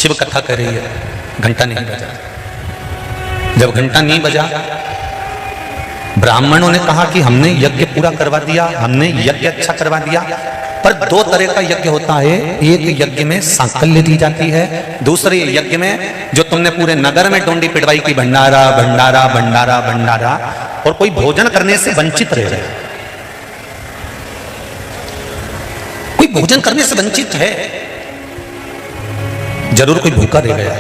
शिव कथा कर रही है, घंटा नहीं बजा। जब घंटा नहीं बजा, ब्राह्मणों ने कहा कि हमने यज्ञ पूरा करवा दिया, हमने यज्ञ अच्छा करवा दिया, पर दो तरह का यज्ञ होता है। एक यज्ञ में सांकल्य दी जाती है, दूसरे यज्ञ में जो तुमने पूरे नगर में डोंडी पिटवाई की भंडारा भंडारा भंडारा भंडारा, और कोई भोजन करने से वंचित रह जाए। कोई भोजन करने से वंचित है, जरूर कोई भूखा रह गया।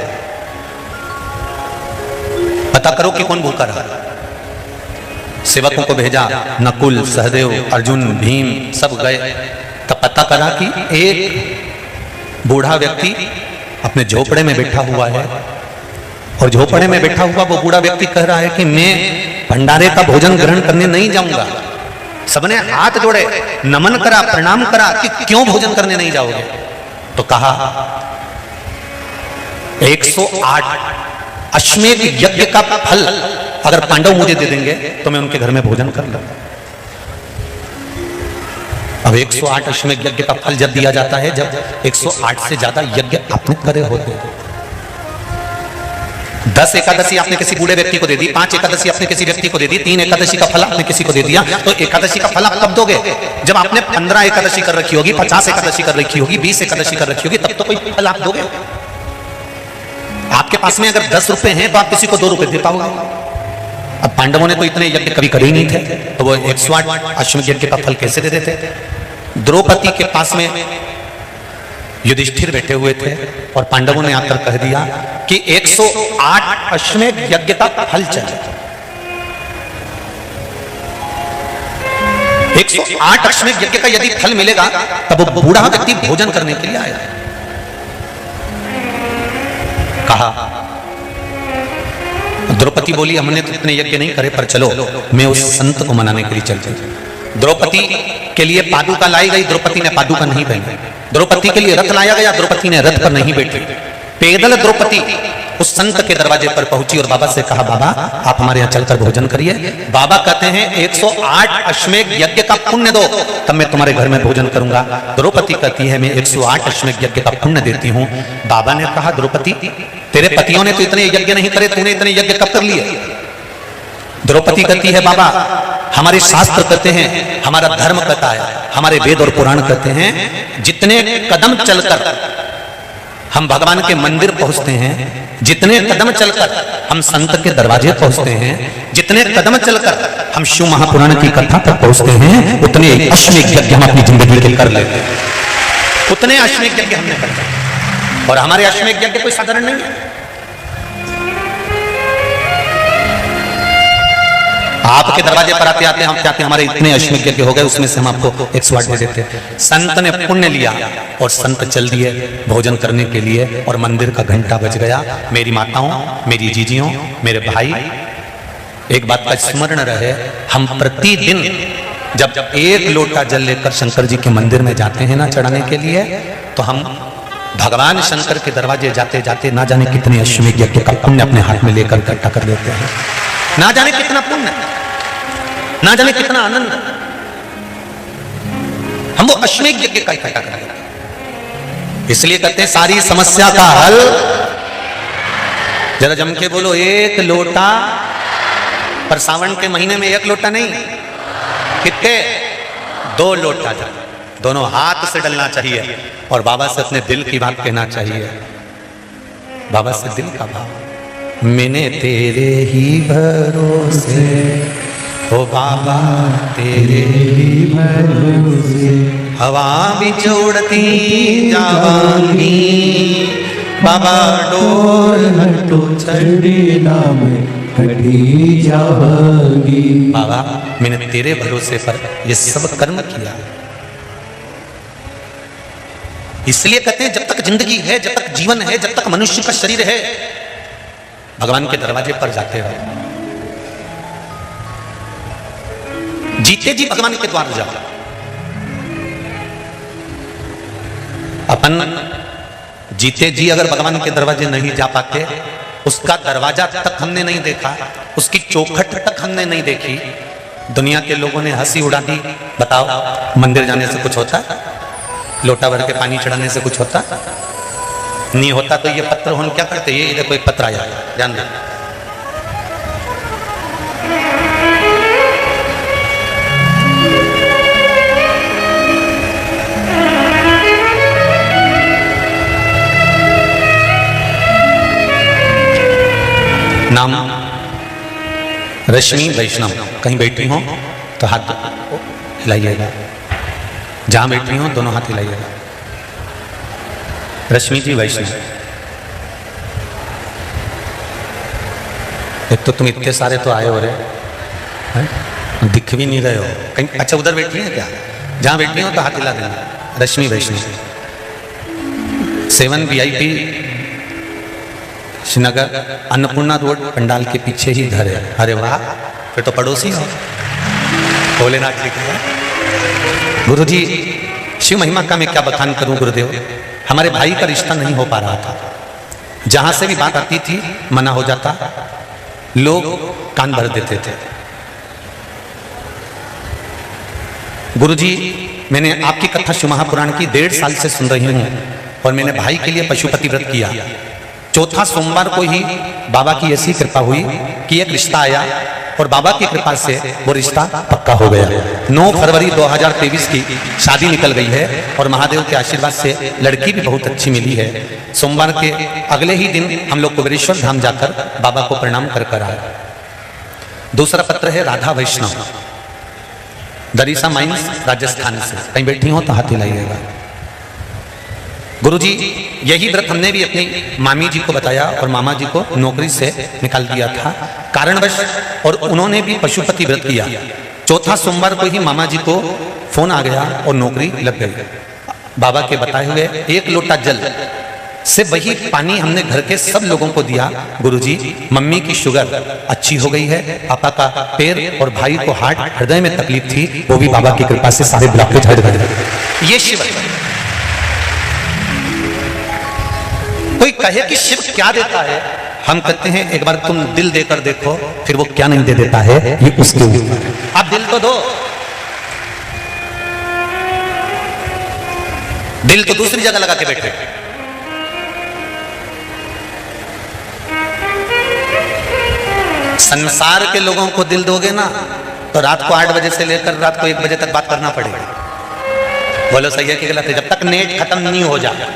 पता करो कि कौन भूखा रहा। सेवकों को भेजा, नकुल, सहदेव, अर्जुन, भीम सब गए। तब पता करा कि एक बूढ़ा व्यक्ति अपने झोपड़े में बैठा हुआ है, और झोपड़े में बैठा हुआ वो बूढ़ा व्यक्ति कह रहा है कि मैं भंडारे का भोजन ग्रहण करने नहीं जाऊंगा। सबने हाथ जोड़े, नमन करा, प्रणाम करा कि क्यों भोजन करने नहीं जाओगे। तो कहा 108 अश्वमेध यज्ञ का फल अगर पांडव मुझे दे देंगे तो मैं उनके घर में भोजन कर लूंगा। अब 108 अश्वमेध यज्ञ का फल जब दिया जाता है, जब 108 से ज्यादा यज्ञ आपने करे होते। 10 एकादशी आपने किसी बूढ़े व्यक्ति को दे दी, 5 एकादशी आपने किसी व्यक्ति को दे दी, 3 एकादशी का फल आपने किसी को दे दिया, तो एकादशी का फल आप कब दोगे? जब आपने 15 एकादशी कर रखी होगी, 50 एकादशी कर रखी होगी, 20 एकादशी कर रखी होगी, तब तो कोई फल आप दोगे। आपके पास में अगर 10 रुपए हैं तो आप किसी को 2 रुपए दे पाओगे। अब पांडवों ने तो इतने यज्ञ कभी करे ही नहीं थे, तो वो 108 अश्वमेध यज्ञ का फल कैसे दे देते? द्रौपदी के पास में युधिष्ठिर बैठे हुए थे, और पांडवों ने आकर कह दिया कि 108 अश्वमेध यज्ञ का फल चाहिए। 108 अश्वमेध यज्ञ का यदि फल मिलेगा तब वो बूढ़ा व्यक्ति भोजन करने के लिए आया। कहा, द्रौपदी बोली हमने तो इतने यज्ञ नहीं करे, पर चलो मैं उस संत को मनाने के लिए चलती। द्रौपदी के लिए पादुका लाई गई, द्रौपदी ने पादुका नहीं पहनी। द्रौपदी के लिए रथ लाया गया, द्रौपदी ने रथ पर नहीं बैठी। पैदल द्रौपदी उस संत के दरवाजे पर पहुंची और बाबा से कहा, बाबा आप हमारे यहाँ चलकर भोजन करिए। बाबा कहते हैं 108 अश्वमेध यज्ञ का पुण्य दो, तब मैं तुम्हारे घर में भोजन करूंगा। द्रौपदी कहती है मैं 108 अश्वमेध यज्ञ का पुण्य देती हूँ। बाबा ने कहा, द्रौपदी तेरे पतियों ने तो इतने यज्ञ नहीं करे, तूने इतने यज्ञ कब कर लिए? द्रौपदी कहती है, बाबा हमारे शास्त्र कहते हैं, हमारा धर्म कहता है, हमारे वेद और पुराण कहते हैं, जितने कदम चलकर हम भगवान के मंदिर पहुंचते हैं, जितने कदम चलकर हम संत के दरवाजे पहुंचते हैं, जितने कदम चलकर हम शिव महापुराण की कथा तक पहुंचते हैं, उतने अश्वमेध यज्ञ हम अपनी जिंदगी के कर लेते हैं। उतने अश्वमेध यज्ञ हमने करते हैं, और हमारे अश्वमेध यज्ञ कोई साधारण नहीं है। आपके दरवाजे पर आते आते हम कहते हैं हमारे इतने अश्वमेध यज्ञ हो गए, उसमें से हम आपको 108 दे देते। संत ने पुण्य लिया और संत चल दिए भोजन करने के लिए, और मंदिर का घंटा बज गया। मेरी माताओं, मेरी जीजियों, मेरे भाई, एक बात का स्मरण रहे, हम प्रतिदिन जब एक लोटा जल लेकर शंकर जी के मंदिर में जाते हैं ना चढ़ाने के लिए, तो हम भगवान शंकर के दरवाजे जाते जाते ना जाने कितने अश्वमेध यज्ञ का पुण्य अपने हाथ में लेकर इकट्ठा कर देते हैं। ना जाने कितना पुण्य, ना जाने कितना आनंद हम वो अश्वमेध यज्ञ का इकट्ठा कर देते हैं। इसलिए कहते हैं सारी समस्या का हल, जरा जम के बोलो, एक लोटा। पर सावन के महीने में एक लोटा नहीं, कितने? 2 लोटा जल, दोनों हाथ से डलना चाहिए, और बाबा से अपने दिल की बात कहना चाहिए। बाबा से दिल का भाव, मैंने तेरे ही भरोसे, ओ बाबा तेरे ही भरोसे, हवा भी उड़ती जावांगी, बाबा डोर हटो छड़ी नाम कटी जावांगी। बाबा मैंने तेरे भरोसे पर ये सब कर्म किया। इसलिए कहते हैं जब तक जिंदगी है, जब तक जीवन है, जब तक मनुष्य का शरीर है, भगवान के दरवाजे पर जाते रहो। जीते जी भगवान के द्वार जाओ। अपन जीते जी अगर भगवान के दरवाजे नहीं जा पाते, उसका दरवाजा तक हमने नहीं देखा, उसकी चौखट तक हमने नहीं देखी, दुनिया के लोगों ने हंसी उड़ा दी। बताओ मंदिर जाने से कुछ होता? लोटा भर के पानी चढ़ाने से कुछ होता? नहीं होता तो ये पत्र हम क्या करते, ये देखो एक पत्र आया, ध्यान दो। नाम रश्मि वैष्णव। कहीं बैठी हो तो हाथ हिलाइएगा, जहां बैठी हो दोनों हाथ हिलाइएगा। रश्मि जी वैष्णव, एक तो तुम इतने सारे तो आए हो रहे हैं, दिख भी नहीं रहे हो कहीं। अच्छा उधर बैठी है क्या? जहां बैठी हो तो हाथ हिला देना। रश्मि वैष्णव, 7 VIP श्रीनगर अन्नपूर्णा रोड पंडाल के पीछे ही घर है। अरे वाह, फिर तो पड़ोसी हो। भोलेनाथ जी का गुरु जी, शिव महिमा का मैं क्या बखान करूं गुरुदेव। हमारे भाई का रिश्ता नहीं हो पा रहा था, जहां से भी बात आती थी मना हो जाता, लोग कान भर देते थे। गुरु जी, मैंने आपकी कथा शिव महापुराण की 1.5 साल से सुन रही हूं और मैंने भाई के लिए पशुपति व्रत किया। चौथा सोमवार को ही बाबा की ऐसी कृपा हुई कि एक रिश्ता आया और बाबा की कृपा से वो रिश्ता पक्का हो गया। 9 फरवरी 2023 की शादी निकल गई है और महादेव के आशीर्वाद से लड़की भी बहुत अच्छी मिली है। सोमवार के अगले ही दिन हम लोग कुबेरेश्वर धाम जाकर बाबा को प्रणाम कर कर आए। दूसरा पत्र है राधा वैष्णव, दरीसा माइंस राजस्थान से। कहीं बैठी हो तो हाथ हिलाइएगा। गुरुजी, यही व्रत हमने भी अपनी मामी जी को बताया और मामा जी को नौकरी से निकाल दिया था कारणवश, और उन्होंने भी पशुपति व्रत किया। चौथा सोमवार को ही मामा जी को फोन आ गया और नौकरी लग गई। बाबा के बताए हुए 1 लोटा जल से वही पानी हमने घर के सब लोगों को दिया। गुरुजी, मम्मी की शुगर अच्छी हो गई है, पापा का पैर और भाई को हार्ट हृदय में तकलीफ थी, वो भी बाबा की कृपा से सारे ब्लॉकेज हट गए। ये शिव। कोई कहे कि शिव क्या देता है, हम कहते हैं एक बार तुम दिल देकर देखो, फिर वो क्या नहीं दे देता है ये उसके ऊपर। आप दिल तो दो, दिल तो दूसरी जगह लगा के बैठे। संसार के लोगों को दिल दोगे ना तो रात को 8 बजे से लेकर रात को 1 बजे तक बात करना पड़ेगा। बोलो सही है कि गलत है? जब तक नेट खत्म नहीं हो जाए।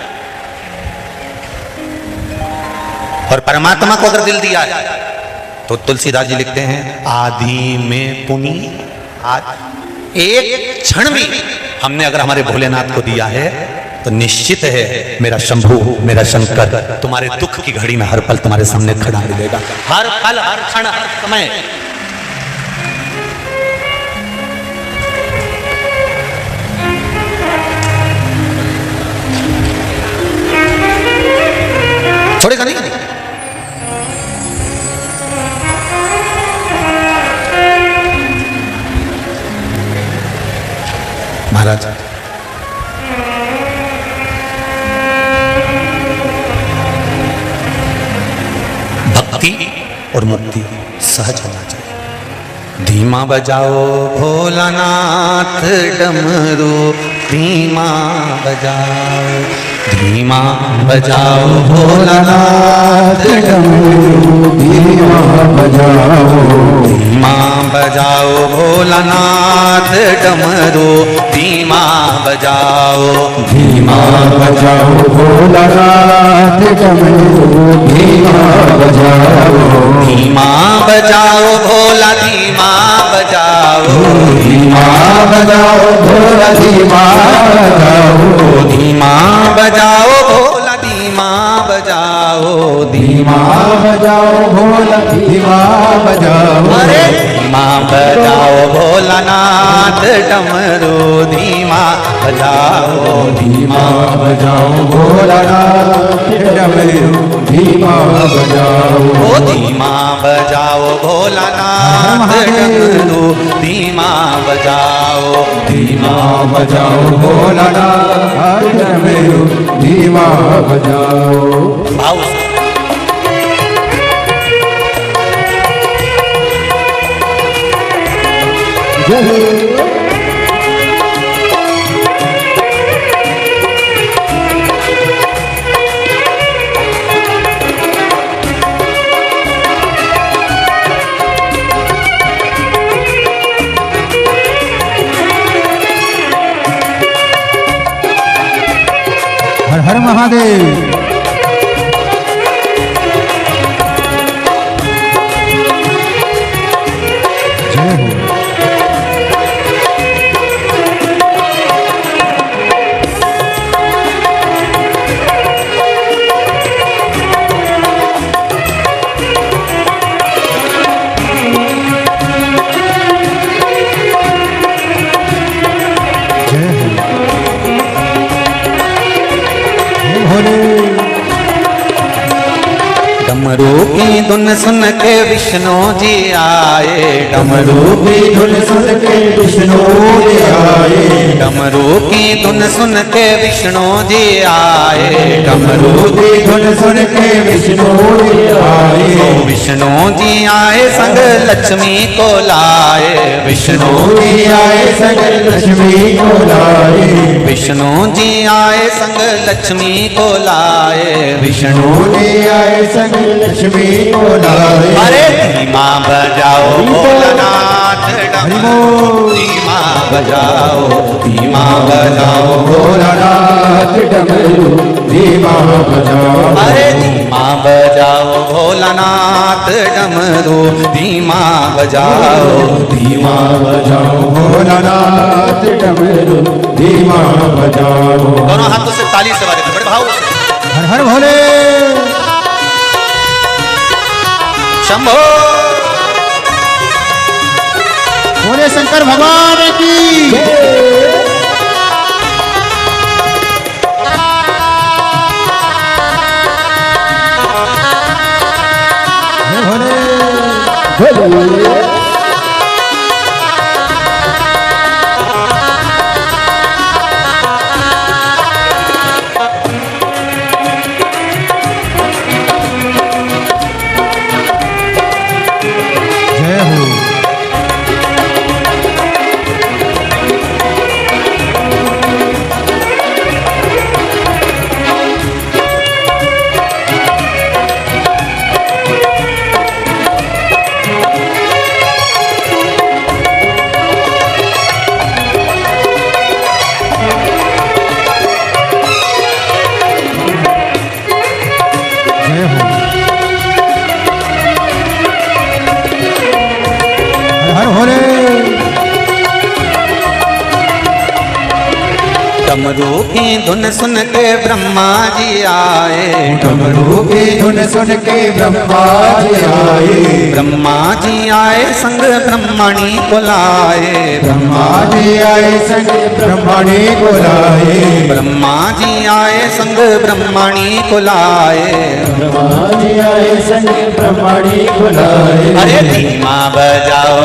और परमात्मा को अगर दिल दिया है तो तुलसीदास जी लिखते हैं, आदि में पुनि, एक क्षण भी हमने अगर हमारे भोलेनाथ को दिया है तो निश्चित है मेरा शंभू, मेरा शंकर तुम्हारे दुख की घड़ी में हर पल तुम्हारे सामने खड़ा मिलेगा। हर पल, हर क्षण, हर समय। छोड़ेगा नहीं। महाराज, भक्ति और मुक्ति सहज होना चाहिए। धीमा बजाओ भोलानाथ डमरू, धीमा बजाओ, धीमा बजाओ भोलानाथ डमरू, धीमा बजाओ, धीमा बजाओ भोलानाथ डमरू, धीमा बजाओ, धीमा बजाओ भोलानाथ डमरू, धीमा बजाओ, धीमा बजाओ भोला, धीमा बजाओ, धीमा बजाओ भोला, धीमा बजाओ, धीमा बजाओ भोला, धीमा बजाओ, धीमा बजाओ भोला, धीमा बजाओ, अरे धीमा बजाओ भोलानाथ डमरू, धीमा बजाओ, धीमा बजाओ भोलानाथ डमरू, धीमा बजाओ, ओ धीमा बजाओ भोलानाथ डमरू, धीमा बजाओ, धीमा बजाओ भोलानाथ डमरू, धीमा बजाओ। भाव से महादेव। डमरू की धुन सुन के विष्णु जी आए, डमरू की धुन सुन के विष्णु जी आए, डमरू की धुन सुन के विष्णु जी आए, डमरू की धुन सुन के विष्णु जी आए, विष्णु जी आए संग लक्ष्मी को लाए, विष्णु जी आए संग लक्ष्मी को लाए, विष्णु जी आए संग लक्ष्मी को लाए, विष्णु जी आए संग लक्ष्मी को लाए। अरे धीमा बजाओ भोलानाथ डमरू, धीमा बजाओ, धीमा बजाओ भोलानाथ डमरू, धीमा बजाओ। अरे धीमा बजाओ भोलानाथ डमरू, धीमा बजाओ, धीमा बजाओ भोलानाथ डमरू, धीमा बजाओ। दोनों हाथों से ताली से बजाओ, बड़े भाव से। हर हर भोले शंभो भोले शंकर भगवान की भोले डमरू की धुन सुन के ब्रह्मा जी आए, डमरू की धुन सुन के ब्रह्मा जी आए, ब्रह्मा जी आए संग ब्रह्मणी को लाए, ब्रह्मा जी आए संग ब्रह्मणी को लाए, ब्रह्मा जी आए संग ब्रह्मणी को लाए, ब्रह्मा जी आए संग ब्रह्मणी को लाए। अरे धीमा बजाओ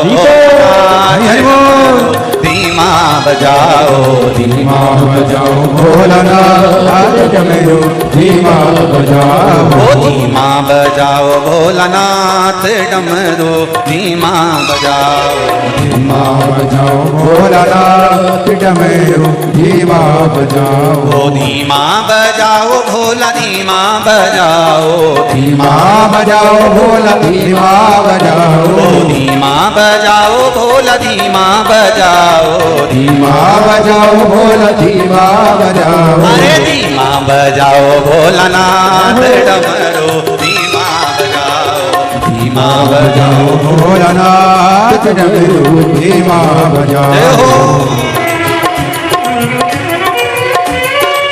धीमा बजाओ, धीमा बजाओ भोलानाथ डमरू, धीमा बजाओ, धीमा बजाओ भोलानाथ डमरू, धीमा बजाओ, धीमा बजाओ भोलानाथ डमरू, धीमा बजाओ, धीमा बजाओ भोला, धीमा बजाओ, धीमा बजाओ भोला, धीमा बजाओ, धीमा बजाओ भोला, धीमा बजाओ, धीमा बजाओ भोला, धीमा बजाओ। अरे धीमा बजाओ भोलानाथ डमरू, धीमा बजाओ, धीमा बजाओ भोलानाथ डमरू, धीमा बजाओ।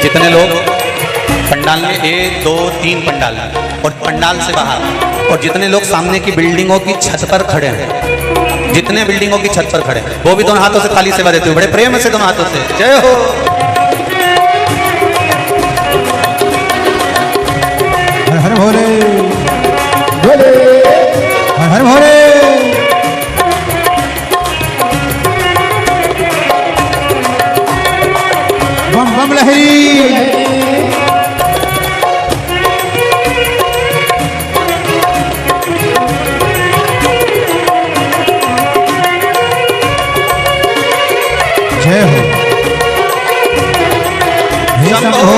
जितने लोग पंडाल में 1 2 3 पंडाल और पंडाल से बाहर, और जितने लोग सामने की बिल्डिंगों की छत पर खड़े हैं, जितने बिल्डिंगों की छत पर खड़े वो भी दोनों हाथों से ताली से बजाते हुए बड़े प्रेम से दोनों हाथों से जय हो। हर हर भोले भोले, हर हर भोले। बम बम लहरी, जय हो हे शंभो।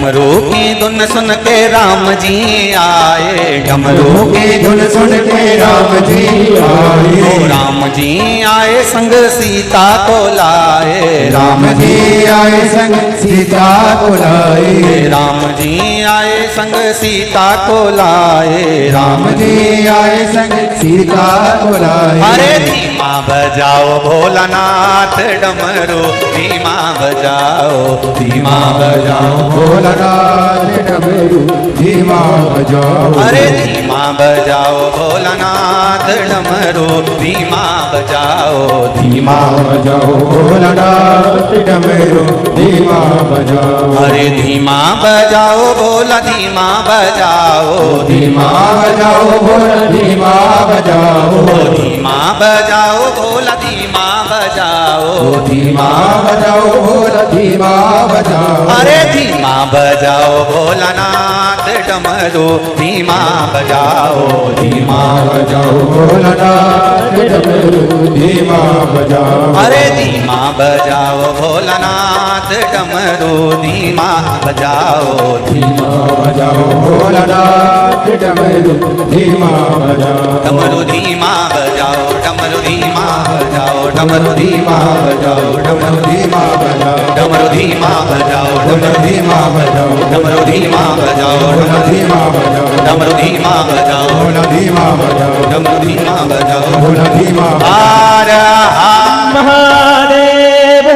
डमरू की धुन सुन के राम जी आए, डमरू की धुन सुन के राम जी आए। ओ राम जी आए संग सीता को लाए, राम जी आए संग सीता को लाए। राम जी आए संग सीता को लाए, राम जी आए संग सीता को लाए। अरे धीमा बजाओ भोलानाथ डमरू, धीमा बजाओ, धीमा बजाओ भोलानाथ डमरू धीमा बजाओ। अरे धीमा बजाओ भोलानाथ डमरू, धीमा बजाओ, धीमा बजाओ भोलानाथ डमरू धीमा बजाओ। अरे धीमा बजाओ भोला, धीमा बजाओ, धीमा बजाओ भोला धीमा बजाओ। धीमा बजाओ भोला, धीमा बजाओ, धीमा बजाओ भोला धीमा बजाओ। अरे धीमा बजाओ भोलानाथ डमरू, धीमा बजाओ, धीमा बजाओ भोलानाथ डमरू धीमा बजाओ। अरे धीमा बजाओ भोलानाथ डमरू, धीमा बजाओ, धीमा बजाओ भोलानाथ डमरू धीमा बजाओ। डमरू धीमा बजाओ, डमरू धीमा बजाओ, डमरू धीमा बजाओ, डमरू धीमा बजाओ। डमरू धीमा बजाओ, डमरू धीमा बजाओ। डमरू धीमा बजाओ, भोला धीमा बजाओ। डमरू धीमा बजाओ, भोला धीमा बजाओ। डमरू धीमा बजाओ। भोला धीमा हर हर महादेव।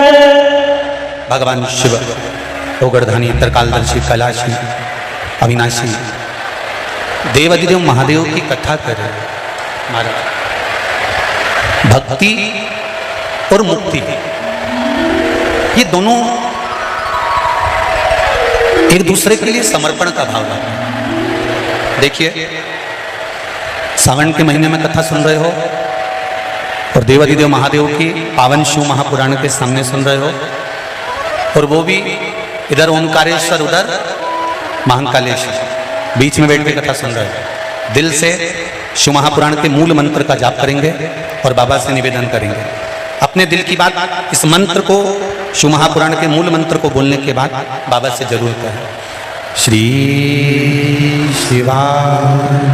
भगवान शिव ओगरधानी त्रिकालदर्शी कैलाशी अविनाशी देवाधिदेव महादेव की कथा कर रहे हैं महाराज। भक्ति और मुक्ति ये दोनों एक दूसरे के लिए समर्पण का भाव लाते हैं। देखिए सावन के महीने में कथा सुन रहे हो और देवाधिदेव महादेव की पावन शिव महापुराण के सामने सुन रहे हो, और वो भी इधर ओंकारेश्वर उधर महाकालेश्वर, बीच में बैठ के कथा सुन रहे हो। दिल से शिव महापुराण के मूल मंत्र का जाप करेंगे और बाबा से निवेदन करेंगे अपने दिल की बात। इस मंत्र को, शिव महापुराण के मूल मंत्र को बोलने के बाद बाबा से जरूर कहें, श्री शिवाय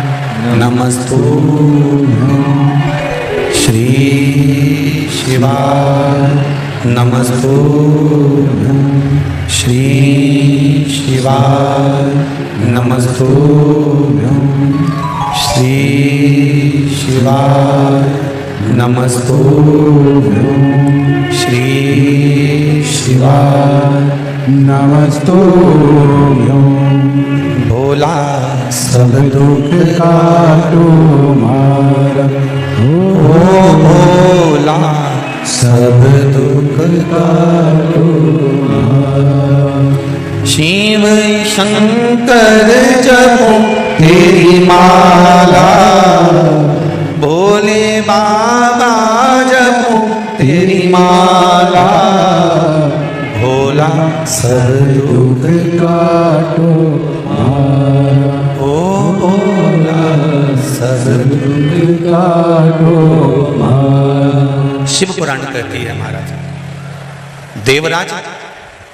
नमस्तुभ्यं, श्री शिवाय नमस्तुभ्यं, श्री शिवाय नमस्तुभ्यं, श्री शिवाय नमस्तुभ्यं, श्री शिवाय नमस्तुभ्यं। भोला सब दुख काटो मारा, ओ भोला सब दुख काटो मारा। शिव शंकर जपो तेरी माला, भोले बाबा जपो तेरी माला, भोला सब दुख काटो मारा, ओ भोला सब दुख काटो मारा। शिव पुराण कहती है महाराज, देवराज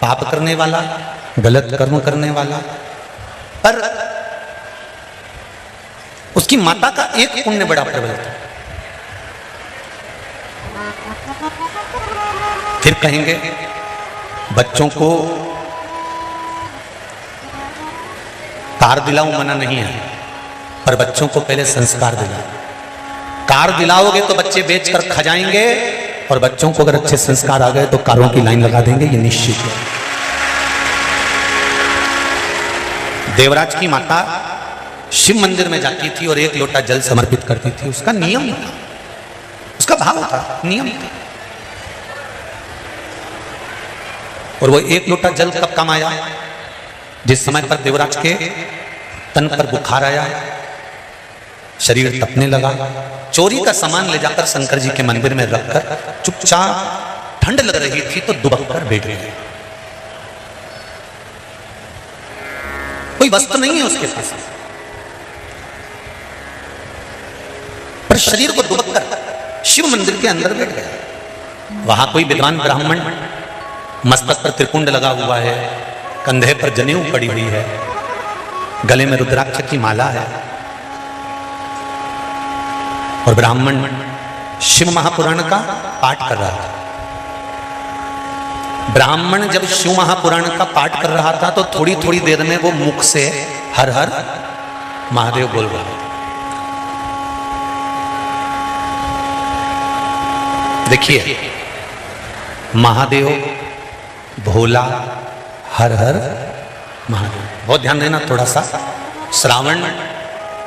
पाप करने वाला, गलत कर्म करने वाला, पर उसकी माता का एक पुण्य बड़ा प्रबल था। फिर कहेंगे बच्चों को कार दिलाऊं मना नहीं है, पर बच्चों को पहले संस्कार दिलाओ। कार दिलाओगे तो बच्चे बेचकर खा जाएंगे, और बच्चों को अगर अच्छे संस्कार आ गए तो कारों की लाइन लगा देंगे, ये निश्चित है। देवराज की माता शिव मंदिर में जाती थी और एक लोटा जल समर्पित करती थी। उसका नियम था, उसका भाव था, नियम था। और वो एक लोटा जल कब काम आया? जिस समय पर देवराज के तन पर बुखार आया, शरीर तपने लगा, चोरी का सामान ले जाकर शंकर जी के मंदिर में रखकर चुपचाप, ठंड लग रही थी तो दुबक कर बैठ गए। कोई वस्त्र नहीं है उसके पास, पर शरीर को दुबक कर शिव मंदिर के अंदर बैठ गया। वहां कोई विद्वान ब्राह्मण, मस्तक पर त्रिकुंड लगा हुआ है, कंधे पर जनेऊ पड़ी हुई है, गले में रुद्राक्ष की माला है, और ब्राह्मण शिव महापुराण का पाठ कर रहा था। ब्राह्मण जब शिव महापुराण का पाठ कर रहा था तो थोड़ी थोड़ी देर में वो मुख से हर हर महादेव बोल रहा था। देखिए, महादेव, भोला, हर हर महादेव, बहुत ध्यान देना थोड़ा सा। श्रावण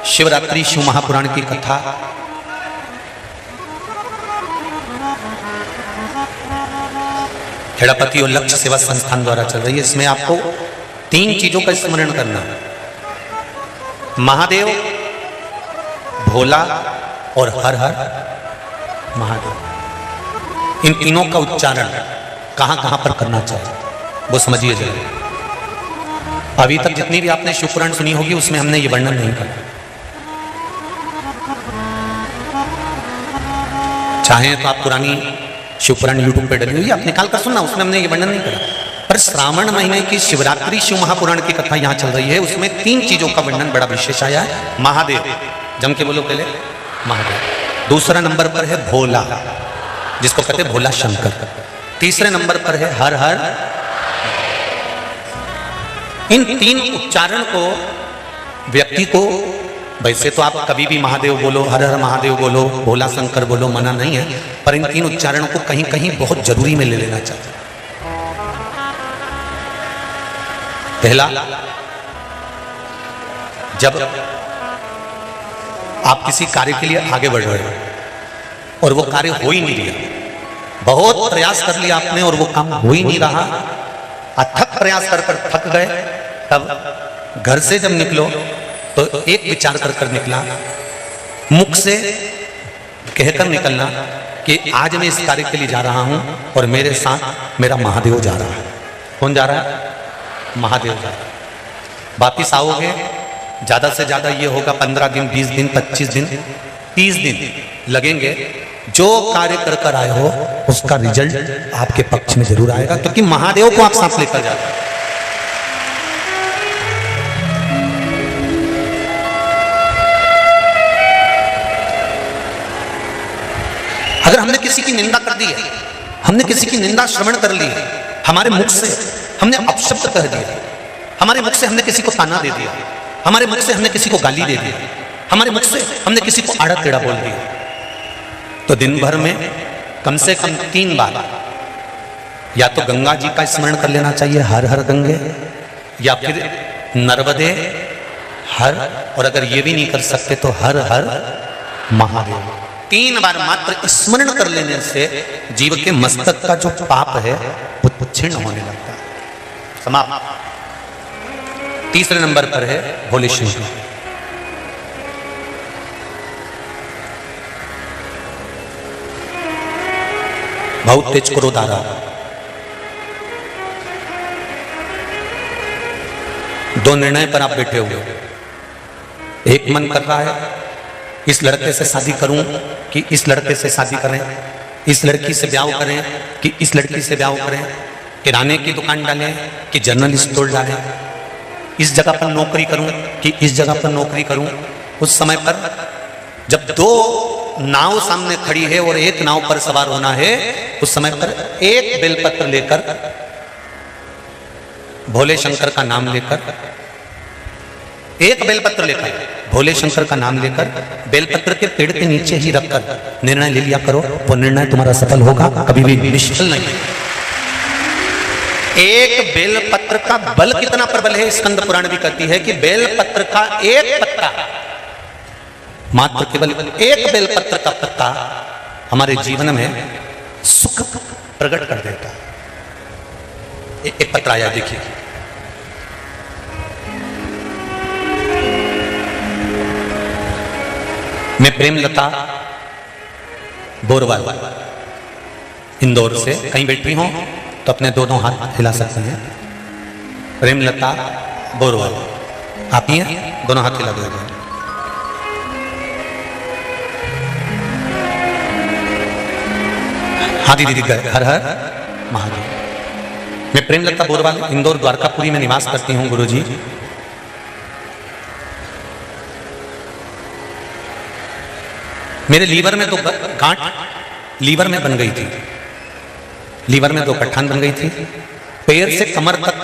शिवरात्रि शिव महापुराण की कथा खेड़ापति और लक्ष्य सेवा संस्थान द्वारा चल रही है। इसमें आपको 3 चीजों का स्मरण करना है, महादेव, भोला और हर हर महादेव। इन तीनों का उच्चारण कहां कहां पर करना चाहिए वो समझिए जरा। अभी तक जितनी भी आपने शिवपुराण सुनी होगी उसमें हमने ये वर्णन नहीं करा। चाहे तो आप पुरानी शिवपुराण यूट्यूब पे डली हुई आप निकाल कर सुनना, उसमें हमने ये वर्णन नहीं करा। पर श्रावण महीने की शिवरात्रि शिव महापुराण की कथा यहाँ चल रही है, उसमें 3 चीजों का वर्णन बड़ा विशेष आया है। महादेव, जम के बोलो पहले, महादेव। दूसरा नंबर पर है भोला, जिसको कहते हैं भोला शंकर। तीसरे नंबर पर है हर हर। इन 3 उच्चारण को व्यक्ति को, वैसे तो आप कभी भी महादेव बोलो, हर हर महादेव बोलो, भोला शंकर बोलो, मना नहीं है, पर इन 3 उच्चारण को कहीं कहीं बहुत जरूरी में ले लेना चाहिए। पहला, जब आप किसी कार्य के लिए आगे बढ़ रहे हो और वो कार्य हो ही नहीं रहा, बहुत प्रयास कर लिया आपने और वो काम हो ही नहीं रहा, अथक प्रयास कर कर थक गए, तब घर से जब निकलो तो एक विचार कर कर निकला, मुख से कहकर निकलना कि आज मैं इस कार्य के लिए जा रहा हूं और मेरे साथ मेरा महादेव जा रहा है। कौन जा रहा है? महादेव जा रहा है। वापिस आओगे, ज्यादा से ज्यादा ये होगा 15 दिन, 20 दिन, 25 दिन, 30 दिन लगेंगे। जो कार्य कर कर आए हो उसका रिजल्ट आपके पक्ष में जरूर आएगा, क्योंकि महादेव को आप साथ लेकर जाते हैं। अगर हमने किसी की निंदा कर दी है, हमने किसी की निंदा श्रवण कर ली है, हमारे मुख से हमने अपशब्द कह दिया, हमारे मुख से हमने किसी को ताना दे दिया, हमारे मुख से हमने किसी को गाली दे दी, हमारे मुख से हमने किसी को आड़ा टेढ़ा बोल दिया, तो दिन भर में कम से कम 3 बार या तो गंगा जी का स्मरण कर लेना चाहिए, हर हर गंगे, या फिर नर्मदे हर, और अगर ये भी नहीं कर सकते तो हर हर महादेव। 3 बार मात्र स्मरण कर लेने से जीव के मस्तक का जो पाप है वो क्षीण होने लगता है, समाप्त। तीसरे नंबर पर है भोले शंकर। बहुत तेज क्रोध आ रहा, 2 निर्णय पर आप बैठे हुए हो। एक मन कर रहा है इस लड़के से शादी करूं कि इस लड़के से शादी करें, इस लड़की से ब्याह करें कि इस लड़की से ब्याह करें, किराने की दुकान डालें कि जनरल स्टोर डालें, इस जगह पर नौकरी करूं कि इस जगह पर नौकरी करूं। उस समय पर जब 2 नाव सामने खड़ी है और एक नाव पर सवार होना है, उस समय पर एक बेलपत्र लेकर, भोले शंकर का नाम लेकर, एक बेलपत्र लेकर, भोले शंकर का नाम लेकर बेलपत्र के पेड़ के नीचे ही रखकर निर्णय ले लिया करो, वो निर्णय तुम्हारा सफल होगा, कभी भी निष्फल नहीं। एक बेलपत्र का बल कितना प्रबल है, स्कंद पुराण भी कहती है कि बेलपत्र का एक पत्ता, मात्र केवल एक बेलपत्र का पत्ता हमारे जीवन में सुख प्रकट कर देता है। एक पत्र आया, देखिए, मैं प्रेमलता बोरवाल इंदौर से, कहीं बैठी हूं तो अपने दोनों हाथ हिला सकते हैं। प्रेमलता बोरवाल, आप ही हैं, दोनों हाथ हिला दो। हाँ दीदी, हर हर महादेव। मैं प्रेमलता बोरवाल इंदौर द्वारकापुरी में निवास करती हूँ गुरुजी। मेरे लीवर में 2 गांठ लीवर में बन गई थी, लीवर में 2 गठान बन गई थी। पैर से कमर तक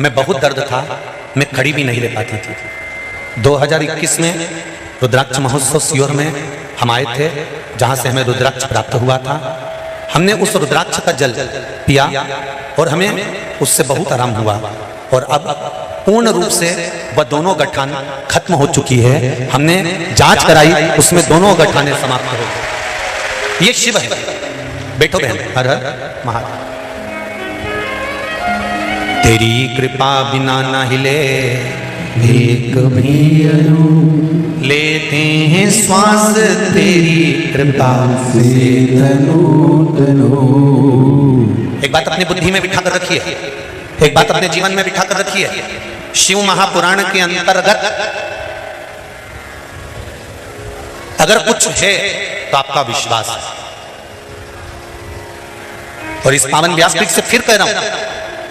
में बहुत दर्द था, मैं खड़ी भी नहीं रह पाती थी। 2021 में रुद्राक्ष महोत्सव सीहोर में हम आए थे, जहां से हमें रुद्राक्ष प्राप्त हुआ था। हमने उस रुद्राक्ष का जल पिया और हमें उससे बहुत आराम हुआ, और अब पूर्ण रूप से वह दोनों गठान खत्म हो चुकी है। हमने जांच कराई, उसमें दोनों गठाने समाप्त हो गए। ये शिव है। बैठो बहन। हर हर महादेव। तेरी कृपा बिना न हिले एक भी अणु, लेते हैं श्वास तेरी कृपा से तनु तनु। एक बात अपनी बुद्धि में बिठा कर रखिए, एक बात अपने जीवन में बिठा कर रखिए। शिव महापुराण के अंतर्गत अगर कुछ है तो आपका विश्वास है। और इस पावन व्यासपीठ से फिर कह रहा हूं,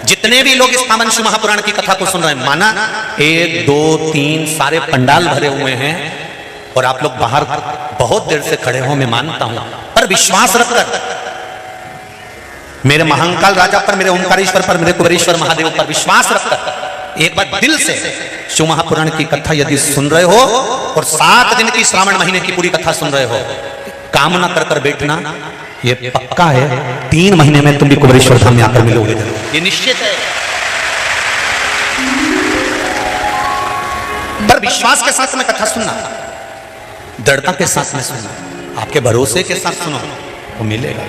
जितने भी लोग इस पावन शिव महापुराण की कथा को सुन रहे हैं, माना 1 2 3 सारे पंडाल भरे हुए हैं और आप लोग बाहर बहुत देर से खड़े हो, मैं मानता हूं, पर विश्वास रखकर मेरे महाकाल राजा पर, मेरे ओंकारेश्वर पर, मेरे कुबेरेश्वर महादेव पर विश्वास रखकर एक बार दिल से शिव महापुराण की कथा यदि सुन रहे हो और 7 दिन की श्रावण महीने की पूरी कथा सुन रहे हो, कामना कर कर बैठना, ये पक्का है 3 महीने में तुम भी कुबेरेश्वर धाम में आकर मिलोगे, ये निश्चित है। पर विश्वास के साथ में कथा सुनना, दृढ़ता के साथ में सुनना, आपके भरोसे के साथ सुनो तो मिलेगा।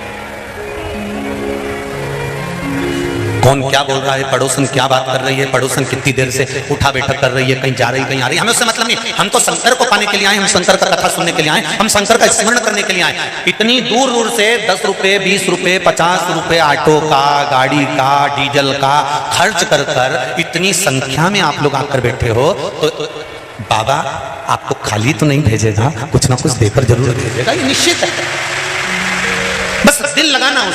कौन क्या बोल रहा है, पड़ोसन क्या बात कर रही है, पड़ोसन कितनी देर से उठा बैठक कर रही है, कहीं जा रही कहीं आ रही, हमें उससे मतलब नहीं। हम तो शंकर को पाने के लिए आए, हम शंकर का कथा सुनने के लिए आए, हम शंकर का स्मरण करने के लिए आए। इतनी दूर दूर से 10 रुपए 20 रुपए 50 रुपए ऑटो का, गाड़ी का, डीजल का खर्च कर कर इतनी संख्या में आप लोग आकर बैठे हो, तो बाबा आपको खाली तो नहीं भेजेगा, कुछ ना कुछ देकर जरूर भेजेगा, ये निश्चित है। बस दिल लगाना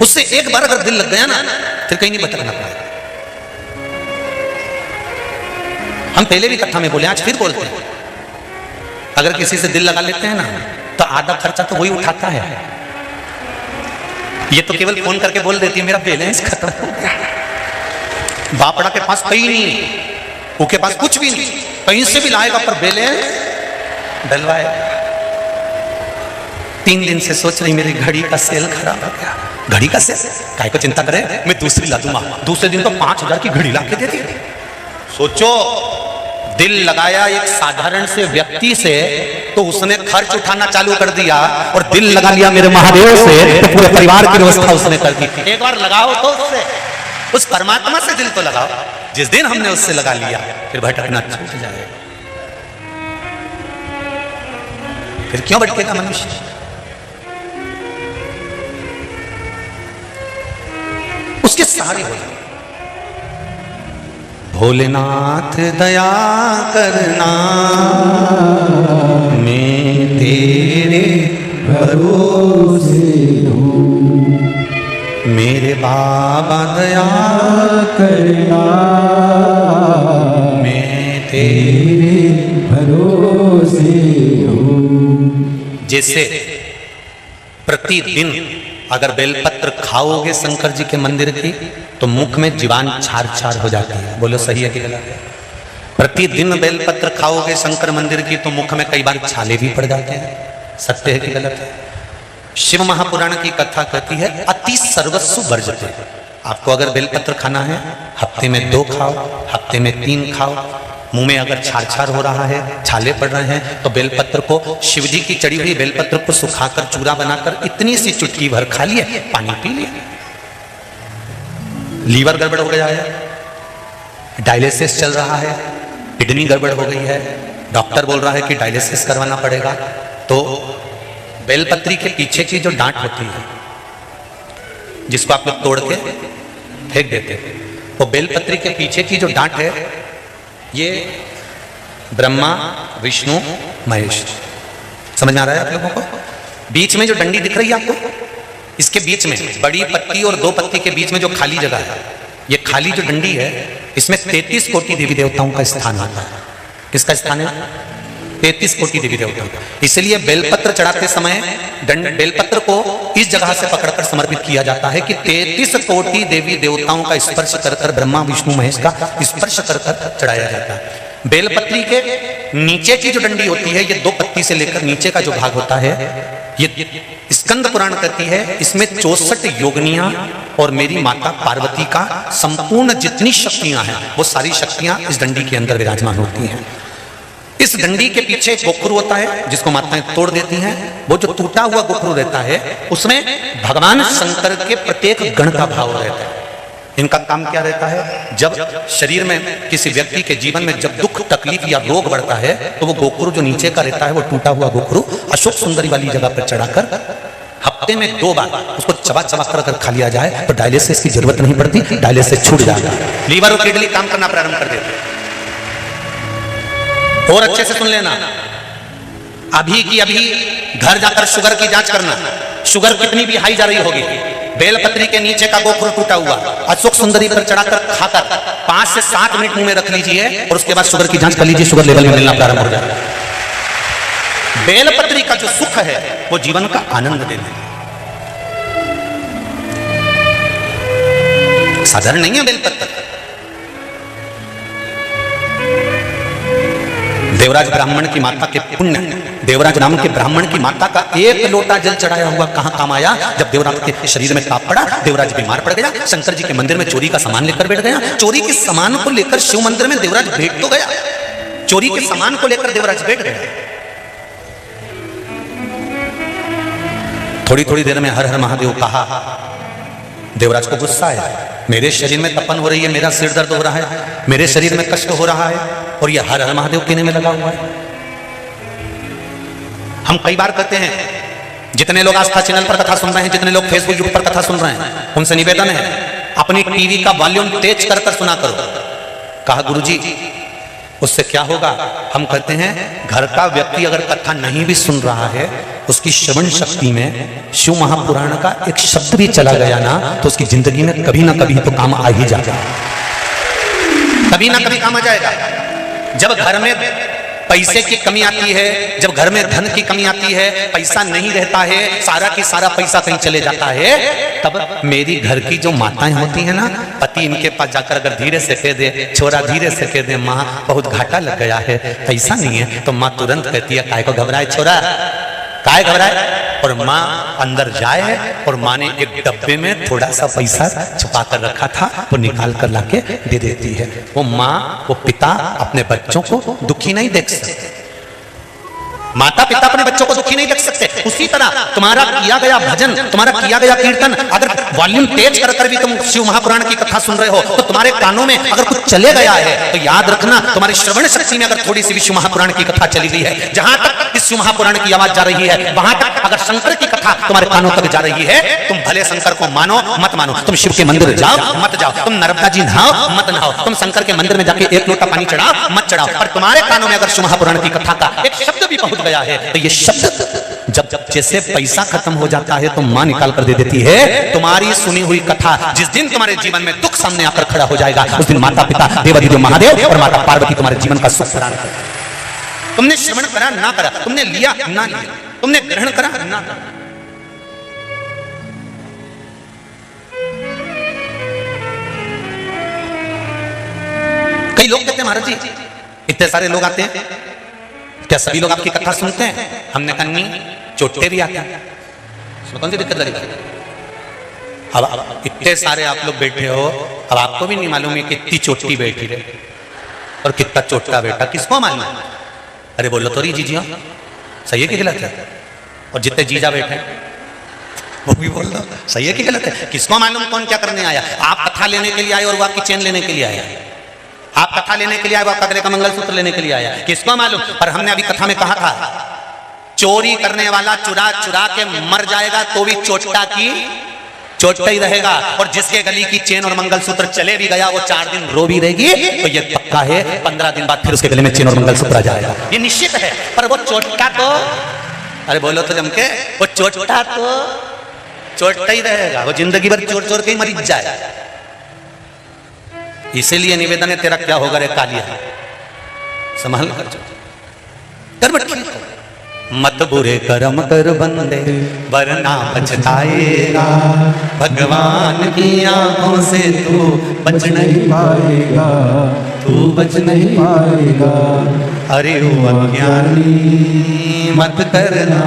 उससे एक बार अगर दिल लग गया ना, फिर कहीं नहीं भटकना पड़ेगा। हम पहले भी कथा में बोले, आज फिर बोलते हैं, अगर किसी से दिल लगा लेते हैं ना, तो आधा खर्चा तो वही उठाता है। ये तो केवल फोन करके बोल देती है मेरा बैलेंस खत्म हो गया। बापड़ा के पास कहीं नहीं, उसके पास कुछ भी नहीं, कहीं से भी लाएगा पर बैलेंस डलवाएगा। 3 दिन से सोच रही मेरी घड़ी का सेल खराब हो गया, घड़ी का सेल, काय को चिंता करे, मैं दूसरी ला दूंगा। दूसरे दिन तो 5000 की घड़ी ला के दे दी। सोचो, दिल लगाया एक साधारण से व्यक्ति से, तो उसने खर्च उठाना चालू कर दिया, और दिल लगा लिया मेरे महादेव से, तो पूरे परिवार की व्यवस्था उसने कर दी। एक बार लगाओ तो उससे, उस परमात्मा से दिल तो लगाओ। जिस दिन हमने उससे लगा लिया, फिर भटकना छूट जाएगा। फिर क्यों भटकेगा मनुष्य? उसके सहारे हो। भोलेनाथ दया करना, मैं तेरे भरोसे हूँ, मेरे बाबा दया करना, मैं तेरे भरोसे हूँ। जैसे प्रतिदिन अगर बेलपत्र खाओगे शंकर जी के मंदिर की, तो मुख में जीवान छार छार हो जाती है। बोलो सही है कि गलत है? प्रतिदिन बेलपत्र खाओगे शंकर मंदिर की, तो मुख में कई बार छाले भी पड़ जाते हैं। सत्य है कि गलत है? शिव महापुराण की कथा कहती है, अति सर्वस्व वर्जते। आपको अगर बेलपत्र खाना है, हफ्ते में 2 खाओ, हफ्ते में 3 खाओ। मुंह में अगर छार छार हो रहा है, छाले पड़ रहे हैं, तो बेलपत्र को, शिव जी की चढ़ी हुई बेलपत्र को सुखाकर चूरा बनाकर इतनी सी चुटकी भर खा लिए, पानी पी लिया। लीवर गड़बड़ हो गया है, डायलिसिस चल रहा है, किडनी गड़बड़ हो गई है, डॉक्टर बोल रहा है कि डायलिसिस करवाना पड़ेगा, तो बेलपत्री के पीछे की जो डांट होती है, जिसको आप लोग तोड़ के फेंक देते हैं, वो बेलपत्री के पीछे की जो डांट है, ये ब्रह्मा विष्णु महेश, समझ में आ रहा है आप लोगों को? बीच में जो डंडी दिख रही है आपको, इसके बीच में बड़ी पत्ती और दो पत्ती के बीच में जो खाली जगह है, ये खाली जो डंडी है, इसमें 33 कोटि देवी देवताओं का स्थान आता है। किसका स्थान है? 33 कोटि देवी देवताओं का। इसलिए बेलपत्र चढ़ाते समय बेलपत्र को इस जगह से पकड़कर समर्पित किया जाता है कि 33 कोटि देवी देवताओं का स्पर्श कर कर, ब्रह्मा विष्णु महेश का स्पर्श कर कर चढ़ाया जाता है। बेलपत्री के नीचे की जो डंडी होती है, ये 2 पत्ती से लेकर नीचे का जो भाग होता है, ये स्कंद पुराण कहती है, इसमें 64 योगनियां और मेरी माता पार्वती का संपूर्ण जितनी शक्तियां हैं, वो सारी शक्तियां इस डंडी के अंदर विराजमान होती हैं। इस डंडी के पीछे एक गोखरू होता है जिसको माताएं तोड़ देती हैं। वो जो टूटा हुआ गोखरू रहता है, उसमें भगवान शंकर के प्रत्येक गण का भाव रहता है। इनका काम क्या रहता है? जब शरीर में किसी व्यक्ति के जीवन में जब दुख तकलीफ या रोग बढ़ता है, तो वो गोखरू जो नीचे का रहता है, वो टूटा हुआ गोखरू अशोक सुंदरी वाली जगह पर चढ़ाकर हफ्ते में 2 बार उसको चबा चबा कर खा लिया जाए तो डायलिसिस की जरूरत नहीं पड़ती, डायलिसिस छूट जाता है, लीवर और किडनी काम करना प्रारंभ कर देते हैं। और अच्छे से सुन लेना, अभी की अभी घर जाकर शुगर की जांच करना, शुगर कितनी भी हाई जा रही होगी, बेलपत्री के नीचे का गोखरू टूटा हुआ अशोक सुंदरी पर चढ़ाकर खाकर 5 से 7 मिनट मुंह में रख लीजिए और उसके बाद शुगर की जांच कर लीजिए, शुगर लेवल में मिलना प्रारंभ हो जाएगा। बेलपत्री का जो सुख है वो जीवन का आनंद देना है, साधारण नहीं है बेलपत्र। देवराज ब्राह्मण की माता के पुण्य, देवराज नाम के ब्राह्मण की माता का 1 लोटा जल चढ़ाया हुआ कहां काम आया? जब देवराज के शरीर में ताप पड़ा, देवराज बीमार पड़ गया, शंकर जी के मंदिर में चोरी का सामान लेकर बैठ गया। चोरी के सामान को लेकर शिव मंदिर में देवराज बैठ तो गया, चोरी के सामान को लेकर देवराज बैठ गया। थोड़ी थोड़ी देर में हर हर महादेव कहा, देवराज को गुस्सा आया, मेरे शरीर में तपन हो रही है, मेरा सिर दर्द हो रहा है, मेरे शरीर में कष्ट हो रहा है, और ये हर हर महादेव कहने में लगा हुआ है। हम कई बार कहते हैं, जितने लोग आस्था चैनल पर कथा सुन रहे हैं, जितने लोग फेसबुक यूट्यूब पर कथा सुन रहे हैं, उनसे निवेदन है अपनी टीवी का वॉल्यूम तेज कर कर सुना करो। कहा गुरुजी उससे क्या होगा? हम कहते हैं घर का व्यक्ति अगर कथा नहीं भी सुन रहा है, उसकी श्रवण शक्ति में शिव महापुराण का एक शब्द भी चला गया ना, तो उसकी जिंदगी में कभी ना कभी तो काम आ ही जाएगा, कभी ना कभी काम आ जाएगा। जब घर में पैसे की कमी आती है, जब घर में धन की कमी आती है, पैसा नहीं रहता है, सारा की सारा पैसा कहीं चले जाता है, तब मेरी घर की जो माताएं होती हैं ना, पति इनके पास जाकर अगर धीरे से कह दे, छोरा धीरे से कह दे, माँ बहुत घाटा लग गया है, पैसा नहीं है, तो माँ तुरंत कहती है काय को घबराए छोरा, काय घबराए, और माँ अंदर जाए और माँ ने एक डब्बे में थोड़ा सा पैसा छुपा कर रखा था, वो निकाल कर लाके दे देती है। वो माँ, वो पिता अपने बच्चों को दुखी नहीं देख सकते, माता पिता अपने बच्चों को दुखी नहीं देख सकते। उसी तरह तुम्हारा किया गया भजन, तुम्हारा किया गया कीर्तन, अगर वॉल्यूम तेज कर कर भी तुम शिव महापुराण की कथा सुन रहे हो, तो तुम्हारे कानों में अगर कुछ चले गया है, तो याद रखना तुम्हारी श्रवण शक्ति में अगर थोड़ी सी भी शिव महापुराण की कथा चली गई है, जहां तक इस शिव महापुराण की आवाज जा रही है, वहां तक अगर शंकर की कथा तुम्हारे कानों तक जा रही है, तुम भले शंकर को मानो मत मानो, तुम शिव के मंदिर जाओ मत जाओ, तुम नर्मदा जी नहाओ मत नहाओ, तुम शंकर के मंदिर में जाके 1 लोटा पानी चढ़ाओ मत चढ़ाओ, पर तुम्हारे कानों में अगर शिव महापुराण की कथा का एक शब्द भी पहुंच गया है, तो ये शब्द जब जब जैसे पैसा खत्म हो जाता है तो मां निकाल कर दे देती है। तुम्हारी सुनी हुई कथा जिस दिन तुम्हारे जीवन में दुख सामने आकर खड़ा हो जाएगा, उस दिन माता पिता देवाधिदेव महादेव और माता पार्वती तुम्हारे जीवन का सुख प्रदान करेंगे। तुमने श्रवण करा ना करा, तुमने लिया ना लिया, तुमने ग्रहण करा ना करा, कई लोग कहते हैं महाराज जी इतने सारे लोग आते हैं, क्या सभी लोग आपकी कथा सुनते हैं? हमने कहा नहीं, चोटे भी आते हैं, इसमें कौन सी दिक्कत लगी? अब इतने सारे आप लोग बैठे हो, अब आपको भी नहीं मालूम है कितनी चोटी बैठी रहे और कितना चोटा बैठा, किसको मालूम? अरे बोलो तो रही जीजिया, सही है कि गलत है? और जितने जीजा बैठे वो भी बोल दो, सही है कि गलत है? किसको मालूम कौन क्या करने आया? आप कथा लेने के लिए आए और वो आपकी चेन लेने के लिए आया, आप कथा लेने के लिए आए, वो आपका गले का मंगलसूत्र लेने के लिए आया, किसको मालूम? पर हमने अभी कथा में कहा था, चोरी करने वाला चुरा चुरा के मर जाएगा तो भी चोटा की चोटा ही रहेगा, और जिसके गली की चेन और मंगलसूत्र चले भी गया, वो 4 दिन रो भी रहेगी, तो ये पक्का है 15 दिन बाद फिर उसके गले में चेन और मंगलसूत्र आ जाएगा, ये निश्चित है। पर वो चोटा तो, अरे बोलो तो जम के, वो चोटा तो चोटता ही रहेगा, वो जिंदगी भर चोर चोर के ही मरीज जाए। इसीलिए निवेदन है, तेरा क्या होगा रे कालिया, संभाल कर चल, कर्म ठीक हो, मत बुरे कर्म कर बंदे वरना पछताएगा, भगवान की आंखों से तू बच नहीं पाएगा, तू बच नहीं पाएगा। अरे ओ अज्ञानी मत करना,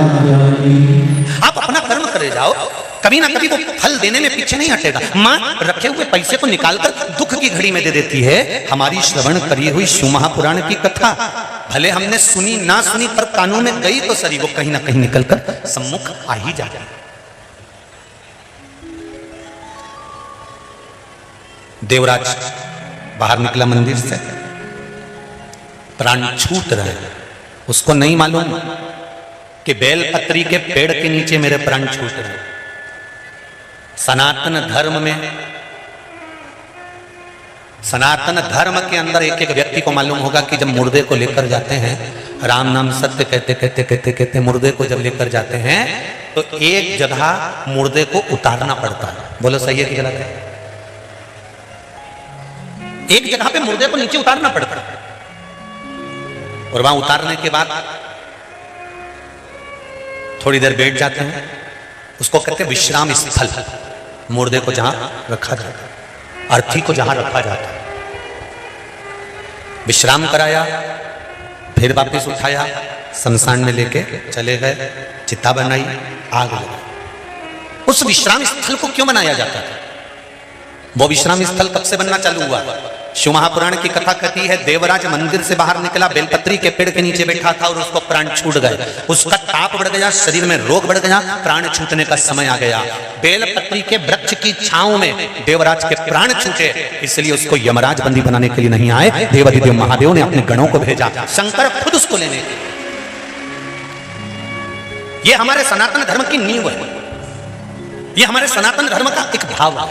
आप अपना कर्म करे जाओ, कभी ना कभी वो फल देने में पीछे नहीं हटेगा। माँ रखे हुए पैसे को निकालकर दुख की घड़ी में दे देती है। हमारी श्रवण करी हुई शिव महापुराण की कथा भले हमने सुनी ना सुनी, पर कानों में गई तो सरी, वो कहीं ना कहीं निकलकर सम्मुख आ ही जाती। देवराज बाहर निकला मंदिर से, प्राण छूट रहे, उसको नहीं मालूम कि बेलपत्री के पेड़ के नीचे मेरे प्राण छूट रहे। सनातन धर्म में, सनातन धर्म के अंदर एक एक व्यक्ति को मालूम होगा कि जब मुर्दे को लेकर जाते हैं, राम नाम सत्य कहते कहते कहते कहते मुर्दे को जब लेकर जाते हैं तो एक जगह मुर्दे को उतारना पड़ता है। बोलो सही है कि गलत है? एक जगह पे मुर्दे को नीचे उतारना पड़ता है, और वहां उतारने के बाद थोड़ी देर बैठ जाते हैं, उसको कहते हैं विश्राम स्थल। मुर्दे को जहां रखा जाता है, अर्थी को जहां रखा जाता है, विश्राम कराया, फिर वापस उठाया, शमशान में लेके चले गए, चिता बनाई, आग लगाई। उस विश्राम स्थल को क्यों बनाया जाता था? वो विश्राम स्थल कब से बनना चालू हुआ? शिव महापुराण की कथा कहती है, देवराज मंदिर से बाहर निकला, बेलपत्री के पेड़ के नीचे बैठा था और उसको प्राण छूट गए। उसका ताप बढ़ गया, शरीर में रोग बढ़ गया, प्राण छूटने का समय आ गया। बेलपत्री के वृक्ष की छांव में देवराज के प्राण छूटे, इसलिए उसको यमराज बंदी बनाने के लिए नहीं आए, देवाधिदेव महादेव ने अपने गणों को भेजा, शंकर खुद उसको लेने के। ये हमारे सनातन धर्म की नींव है, ये हमारे सनातन धर्म का एक भाव है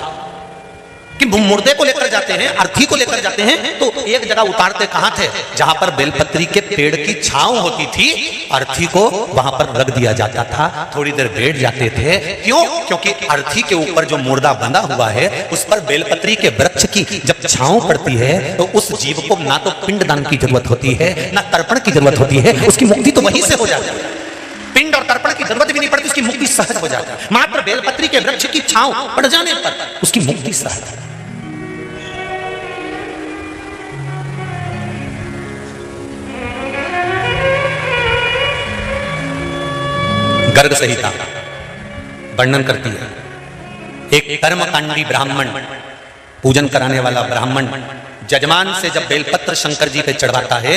कि मुर्दे को लेकर जाते हैं, अर्थी को लेकर जाते हैं, तो एक जगह उतारते कहां थे? जहां पर बेलपत्री के पेड़ की छांव होती थी, अर्थी को वहां पर रख दिया जाता था, थोड़ी देर बैठ जाते थे। क्यों? क्योंकि अर्थी के ऊपर जो मुर्दा बंधा हुआ है, उस पर बेलपत्री के वृक्ष की जब छांव पड़ती है तो उस जीव को ना तो पिंडदान की जरूरत होती है, ना तर्पण की जरूरत होती है, उसकी मुक्ति तो वहीं से हो जाती है। पिंड और तर्पण की जरूरत भी नहीं पड़ती, उसकी मुक्ति सहज हो जाती है। मात्र बेलपत्री के वृक्ष की छांव पड़ जाने पर उसकी मुक्ति सहज। गर्ग संहिता वर्णन करती है, एक कर्मकांडी ब्राह्मण, पूजन कराने वाला ब्राह्मण जजमान से जब बेलपत्र शंकर जी पे चढ़वाता है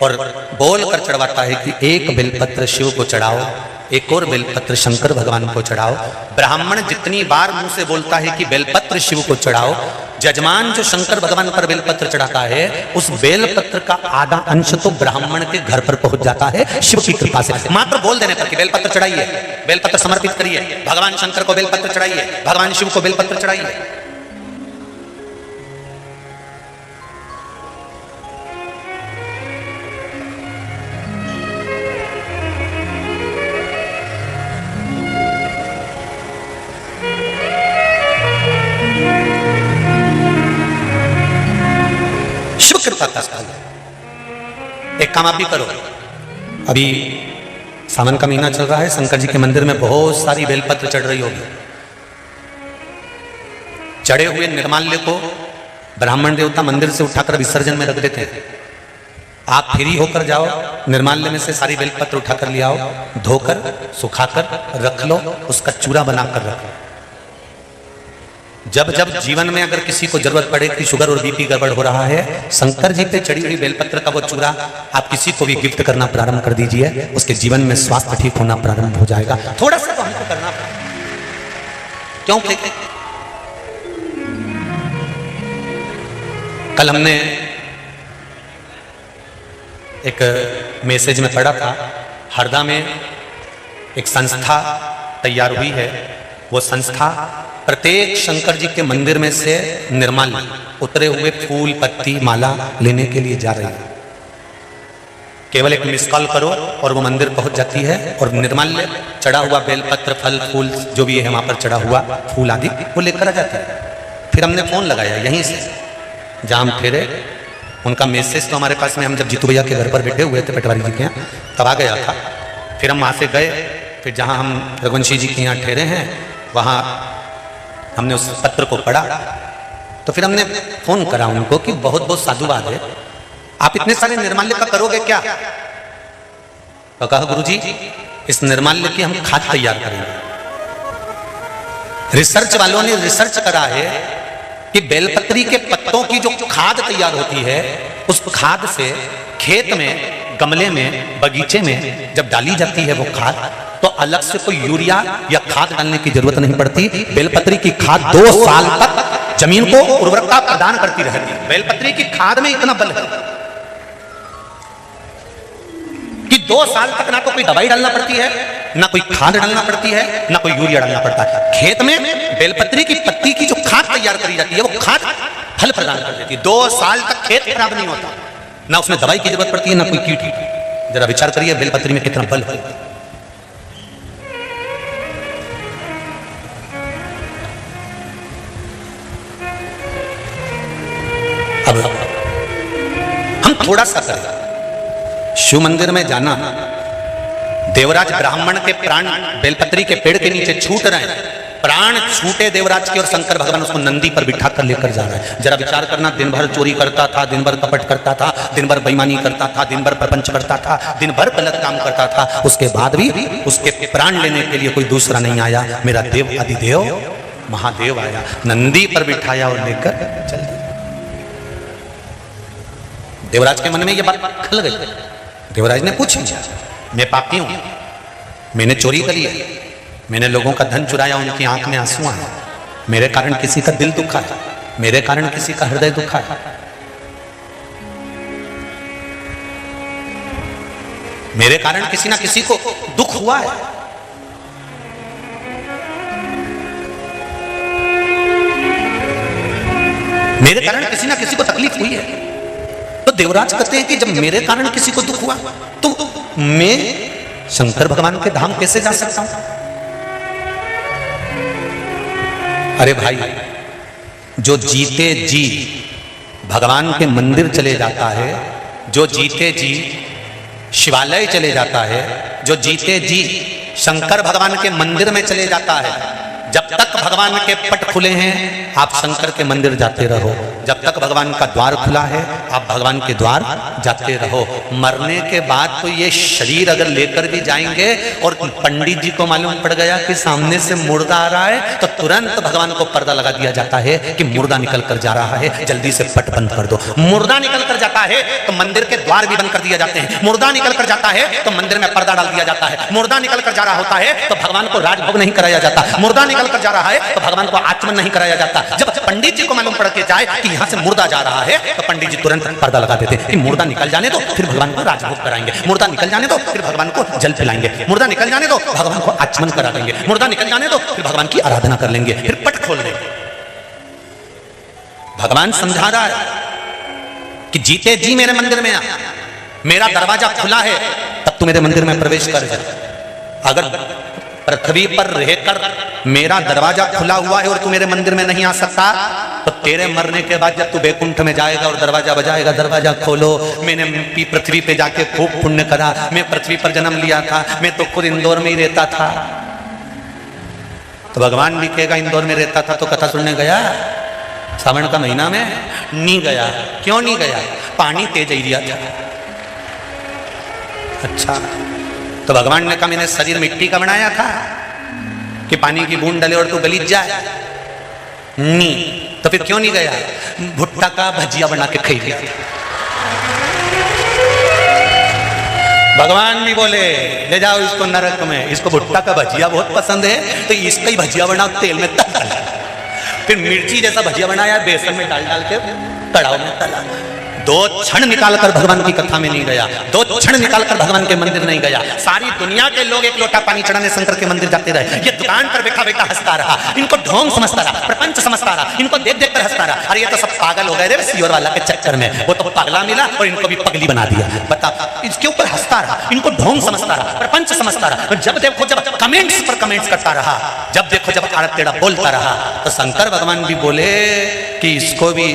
और बोल कर चढ़वाता है कि एक बेलपत्र शिव को चढ़ाओ, एक और बेलपत्र शंकर भगवान को चढ़ाओ। ब्राह्मण जितनी बार मुंह से बोलता है कि बेलपत्र शिव को चढ़ाओ, जजमान जो शंकर भगवान पर बेलपत्र चढ़ाता है, उस बेलपत्र का आधा अंश तो ब्राह्मण के घर पर पहुंच जाता है शिव की कृपा से। मात्र बोल देने पर कि बेलपत्र चढ़ाइए, बेलपत्र समर्पित करिए, भगवान शंकर को बेलपत्र चढ़ाइए, भगवान शिव को बेलपत्र चढ़ाइए। कृपा का स्थल है। एक काम आप भी करो, अभी सावन का महीना चल रहा है, शंकर जी के मंदिर में बहुत सारी बेलपत्र चढ़ रही होगी। चढ़े हुए निर्माल्य को ब्राह्मण देवता मंदिर से उठाकर विसर्जन में रख देते हैं। आप फ्री होकर जाओ, निर्माल्य में से सारी बेलपत्र उठाकर ले आओ, धोकर सुखाकर रख लो, उसका चूरा बनाकर रख लो। जब जब जीवन में अगर किसी को जरूरत पड़े कि शुगर और बीपी गड़बड़ हो रहा है, शंकर जी पे चढ़ी हुई बेलपत्र का वो चूरा आप किसी को भी गिफ्ट करना प्रारंभ कर दीजिए, उसके जीवन में स्वास्थ्य ठीक होना प्रारंभ हो जाएगा। थोड़ा सा तो हमको करना पड़ेगा। क्यों? कल हमने एक मैसेज में पढ़ा था, हरदा में एक संस्था तैयार हुई है। वो संस्था प्रत्येक शंकर जी के मंदिर में से निर्माल्य, उतरे हुए फूल, पत्ती, माला लेने के लिए जा रही है। केवल एक मिस कॉल करो और वो मंदिर पहुंच जाती है, और निर्माल्य चढ़ा हुआ बेलपत्र, फल फूल जो भी है वहां पर चढ़ा हुआ फूल आदि वो लेकर आ जाती है। फिर हमने फोन लगाया यहीं से जहां हम ठहरे, उनका मैसेज तो हमारे पास में, हम जब जीतू भैया के घर पर बैठे हुए थे पटवारी जी के यहाँ तब आ गया था। फिर हम वहाँ से गए, फिर जहाँ हम रघुवंशी जी के यहाँ ठहरे हैं वहाँ हमने उस पत्र को पढ़ा। तो फिर हमने फोन करा उनको कि बहुत बहुत साधुवाद है, आप इतने सारे निर्माल्य का करोगे क्या? तो कहा गुरुजी इस निर्माल्य की हम खाद तैयार करेंगे। रिसर्च वालों ने रिसर्च करा है कि बेलपत्री के पत्तों की जो खाद तैयार होती है उस खाद से खेत में, गमले में, बगीचे में जब डाली जाती है वो खाद, तो अलग से कोई यूरिया या खाद डालने की जरूरत नहीं पड़ती। बेलपत्री की खाद 2 साल तक जमीन को उर्वरकता प्रदान करती रहती है। बेलपत्री की खाद में इतना बल है कि 2 साल तक ना तो कोई दवाई डालना पड़ती है, ना कोई खाद डालना पड़ती है, ना कोई यूरिया डालना पड़ता है। खेत में बेलपत्री की पत्ती की जो खाद तैयार करी जाती है वो खाद फल प्रदान कर देती है। 2 साल तक खेत खराब नहीं होता, ना उसमें दवाई की जरूरत पड़ती है, ना कोई कीट। जरा विचार करिए बेलपत्री में कितना बल है। अब हम थोड़ा सा करें, शिव मंदिर में जाना, देवराज ब्राह्मण के प्राण बेलपत्री के पेड़ के नीचे छूट रहे हैं, प्राण छूटे देवराज के, और शंकर भगवान उसको नंदी पर बिठा कर लेकर जा रहे हैं। जरा विचार करना, दिन भर चोरी करता था, दिन भर कपट करता था, दिन भर बेईमानी करता था, दिन भर प्रपंच करता था, दिन भर गलत काम करता था, उसके बाद भी उसके प्राण लेने के लिए कोई दूसरा नहीं आया, मेरा देव अधिदेव महादेव आया, नंदी पर बिठाया और लेकर चल दिया। देवराज के मन में यह बात खल गई। देवराज ने पूछा, मैं पापी हूं, मैंने चोरी करी है, मैंने लोगों का धन चुराया, उनकी आंख में आंसू आए, मेरे कारण किसी का दिल दुखा है, मेरे कारण किसी का हृदय दुखा है, मेरे कारण किसी ना किसी को दुख हुआ है। मेरे कारण किसी ना किसी को तकलीफ हुई है। तो देवराज कहते हैं कि जब मेरे कारण किसी को दुख हुआ तो मैं शंकर भगवान के धाम कैसे जा सकता हूं? अरे भाई, जो जीते जी भगवान के मंदिर चले जाता है, जो जीते जी शिवालय चले जाता है, जो जीते जी शंकर भगवान के मंदिर में चले जाता है, जब तक भगवान के पट खुले हैं आप शंकर के मंदिर जाते रहो, जब तक भगवान का द्वार खुला है आप भगवान के द्वार जाते रहो। मरने के बाद तो ये शरीर अगर लेकर भी जाएंगे और पंडित जी को मालूम पड़ गया कि सामने से मुर्दा आ रहा है तो तुरंत भगवान को पर्दा लगा दिया जाता है कि मुर्दा निकल कर जा रहा है, जल्दी से पट बंद कर दो। मुर्दा निकल कर जाता है तो मंदिर के द्वार भी बंद कर दिए जाते हैं, मुर्दा निकल कर जाता है तो मंदिर में पर्दा डाल दिया जाता है, मुर्दा निकल कर जा रहा होता है तो भगवान को राजभोग नहीं कराया जाता, मुर्दा निकल कर जा रहा है तो भगवान को आचमन नहीं कराया जाता। जब पंडित जी को मालूम पड़ के जाए कि यहां से मुर्दा जा रहा है तो पंडित जी तुरंत पर्दा लगा देते कि मुर्दा निकल जाने दो फिर भगवान को राजभोग कराएंगे, मुर्दा निकल जाने दो फिर भगवान को जल पिलाएंगे, मुर्दा निकल जाने दो भगवान को आचमन करा देंगे, मुर्दा निकल जाने दो फिर भगवान की आराधना कर लेंगे, फिर पट खोल देंगे। भगवान समझा रहा है कि जीते जी मेरे मंदिर में आ, मेरा दरवाजा खुला है तब तू मेरे मंदिर में प्रवेश कर जा। अगर पृथ्वी पर रहकर मेरा दरवाजा खुला हुआ है और तू मेरे मंदिर में नहीं आ सकता तो तेरे मरने के बाद जब तू बैकुंठ में जाएगा और दरवाजा बजाएगा, दरवाजा खोलो, मैंने पृथ्वी पे जाके खूब पुण्य करा, मैं पृथ्वी पर जन्म लिया था, मैं तो खुद इंदौर में ही रहता था। तो भगवान भी कहेगा इंदौर में रहता था तो कथा सुनने गया सावन का महीना में? नहीं गया। क्यों नहीं गया? पानी तेज एरिया था। अच्छा, तो भगवान ने कहा मैंने शरीर मिट्टी का बनाया था कि पानी की बूंद डले और तू गलीज जाए? नहीं। तो फिर क्यों नहीं गया? भुट्टा का भजिया बना के खाई लिया। भगवान भी बोले ले जाओ इसको नरक में, इसको भुट्टा का भजिया बहुत पसंद है तो इसका ही भजिया बनाओ, तेल में तल डाल। फिर मिर्ची जैसा भजिया बनाया, बेसन में डाल डाल के कड़ाव में तला। दो क्षण निकालकर भगवान की कथा में नहीं गया, 2 क्षण निकालकर भगवान के मंदिर नहीं गया। सारी दुनिया के लोग एक लोटा पानी चढ़ाने शंकर के मंदिर जाते रहे, ये दुकान पर बैठा बैठा हंसता रहा, इनको ढोंग समझता रहा, प्रपंच समझता रहा, इनको देख देख कर हंसता रहा। अरे ये तो सब पागल हो गए रे सियोर वाला के चक्कर में, वो तो पगला मिला और इनको भी पगली बना दिया। बता, इसके ऊपर हंसता रहा, इनको ढोंग समझता रहा, प्रपंच समझता रहा। जब देखो जब कमेंट्स पर कमेंट्स करता रहा, जब देखो जब आड़ा टेढ़ा बोलता रहा, तो शंकर भगवान भी बोले कि इसको भी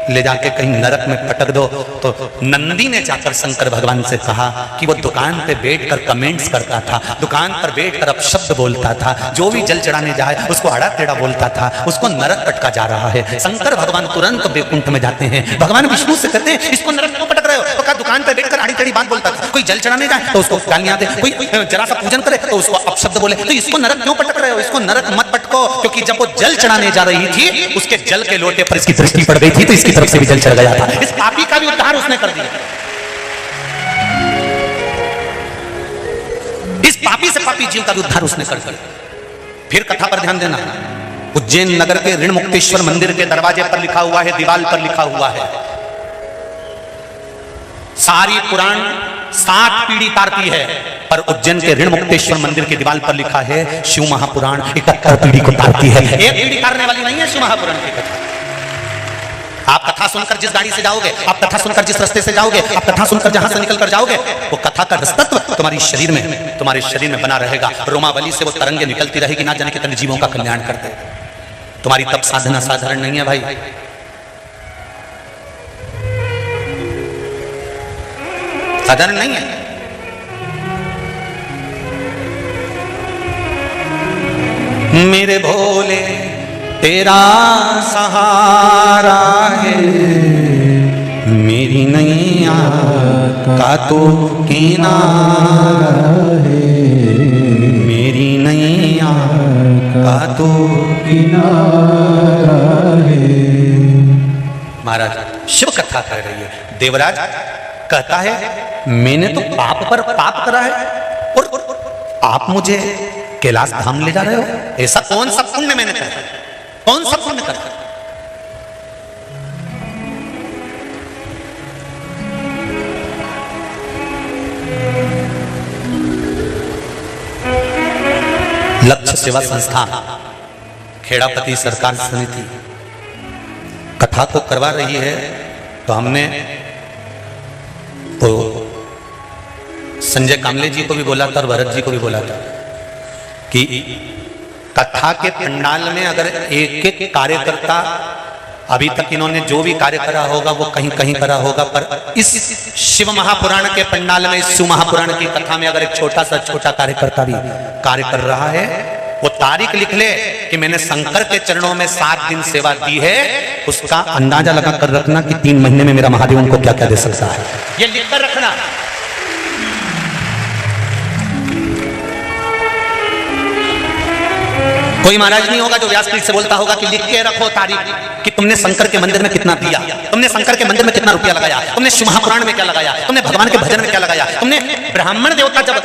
ले जाके कहीं नरक में पटक दो। तो नंदी ने जाकर शंकर भगवान से कहा कि वो दुकान पे बैठकर कमेंट्स करता था, दुकान पर बैठकर अपशब्द बोलता था, जो भी जल चढ़ाने जाए उसको आड़ा टेढ़ा बोलता था, उसको नरक पटका जा रहा है। शंकर भगवान तुरंत बैकुंठ में जाते हैं, भगवान विष्णु से कहते हैं इसको नरक क्यों पटक रहे हो? तो कहा दुकान पे बैठकर आड़ी टेढ़ी बात बोलता था, कोई जल चढ़ाने जाए तो उसको गालियां दे, कोई जरा सा पूजन करे तो उसको अपशब्द बोले, तो इसको नरक क्यों पटक रहे हो? इसको नरक मत पटको, क्योंकि जब वो जल चढ़ाने जा रही थी उसके जल के लोटे पर इसकी दृष्टि पड़ गई थी, तो इसकी तरफ से भी जल चढ़ गया था। इस पापी का भी उद्धार उसने कर दिया। इस पापी से पापी जीव का भी उद्धार उसने कर दिया। फिर कथा पर ध्यान देना, उज्जैन नगर के ऋण मुक्तेश्वर मंदिर के दरवाजे पर लिखा हुआ है, दीवार पर लिखा हुआ है, सारी पुराण 7 पीढ़ी तारती है, पर उज्जैन के ऋण मुक्तेश्वर मंदिर की दीवार पर लिखा है शिव महापुराण 71 पीढ़ी को तारती है। एक पीढ़ी तारने वाली नहीं है शिव महापुराण की कथा। आप कथा सुनकर जिस गाड़ी से जाओगे, आप कथा सुनकर जिस रास्ते से जाओगे, आप कथा सुनकर जहां से निकलकर जाओगे, वो कथा का रसतत्व तुम्हारे शरीर में बना रहेगा। रोमावली से वो तरंगे निकलती रहेगी, ना जाने कितने जीवों का कल्याण करते। तुम्हारी तप साधना साधारण नहीं है भाई, साधारण नहीं है। मेरे भोले तेरा सहारा है, मेरी नैया का तो किनारा है, मेरी नैया का तो किनारा है। महाराज शिव कथा कह रही है, देवराज कहता है मैंने तो पाप पर पाप करा है और आप मुझे कैलाश धाम ले जा रहे हो? ऐसा कौन सा पुण्य मैंने करा, कौन सा पुण्य करा? लक्ष्य सेवा संस्थान खेड़ापति सरकार समिति कथा तो करवा रही है, तो हमने तो संजय कामले जी को भी बोला था और भरत जी को भी बोला था कि कथा के पंडाल में अगर एक एक कार्यकर्ता, अभी तक इन्होंने जो भी कार्य करा होगा वो कहीं कहीं करा होगा, पर इस शिव महापुराण के पंडाल में, इस शिव महापुराण की कथा में अगर एक छोटा कार्यकर्ता भी कार्य कर रहा है, वो तारीख लिख ले कि मैंने शंकर के चरणों में 7 दिन सेवा दी है, उसका अंदाजा लगा कर रखना कि 3 महीने में मेरा महादेव उनको क्या क्या दे सकता है। ये लिख कर रखना। कोई महाराज नहीं होगा जो व्यासपीठ से बोलता होगा कि लिख के रखो तारीख कि तुमने शंकर के मंदिर में कितना दिया, तुमने शंकर के मंदिर में कितना रुपया लगाया, तुमने शिव महापुराण में क्या लगाया, तुमने भगवान के भजन में क्या लगाया, तुमने ब्राह्मण देवता जब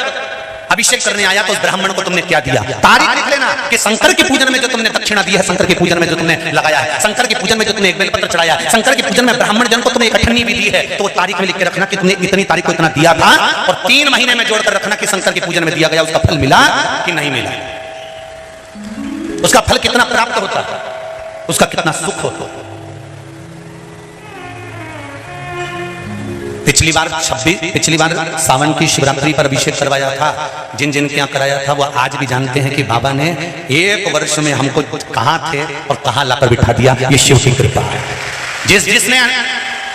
अभिषेक करने आया तो उस ब्राह्मण को तुमने क्या दिया। तारीख लिख लेना कि शंकर के पूजन में जो तुमने दक्षिणा दी है, शंकर के पूजन में जो तुमने लगाया है, शंकर के पूजन में जो तुमने एक बेलपत्र चढ़ाया, शंकर के पूजन में ब्राह्मण जन को तुमने एक अठन्नी भी दी है, तो वो तारीख में लिख के रखना कि तुमने इतनी तारीख को इतना दिया था, और 3 महीने में जोड़कर रखना कि शंकर के पूजन में दिया गया उसका फल मिला कि नहीं मिला, उसका फल कितना प्राप्त होता, उसका कितना सुख होता। पिछली बार सावन की शिवरात्रि पर अभिषेक करवाया था, जिन जिन के यहाँ कराया था वो आज भी जानते हैं कि बाबा ने 1 वर्ष में हमको कहाँ थे और कहाँ लाकर बिठा दिया। ये शिव की कृपा है। जिसने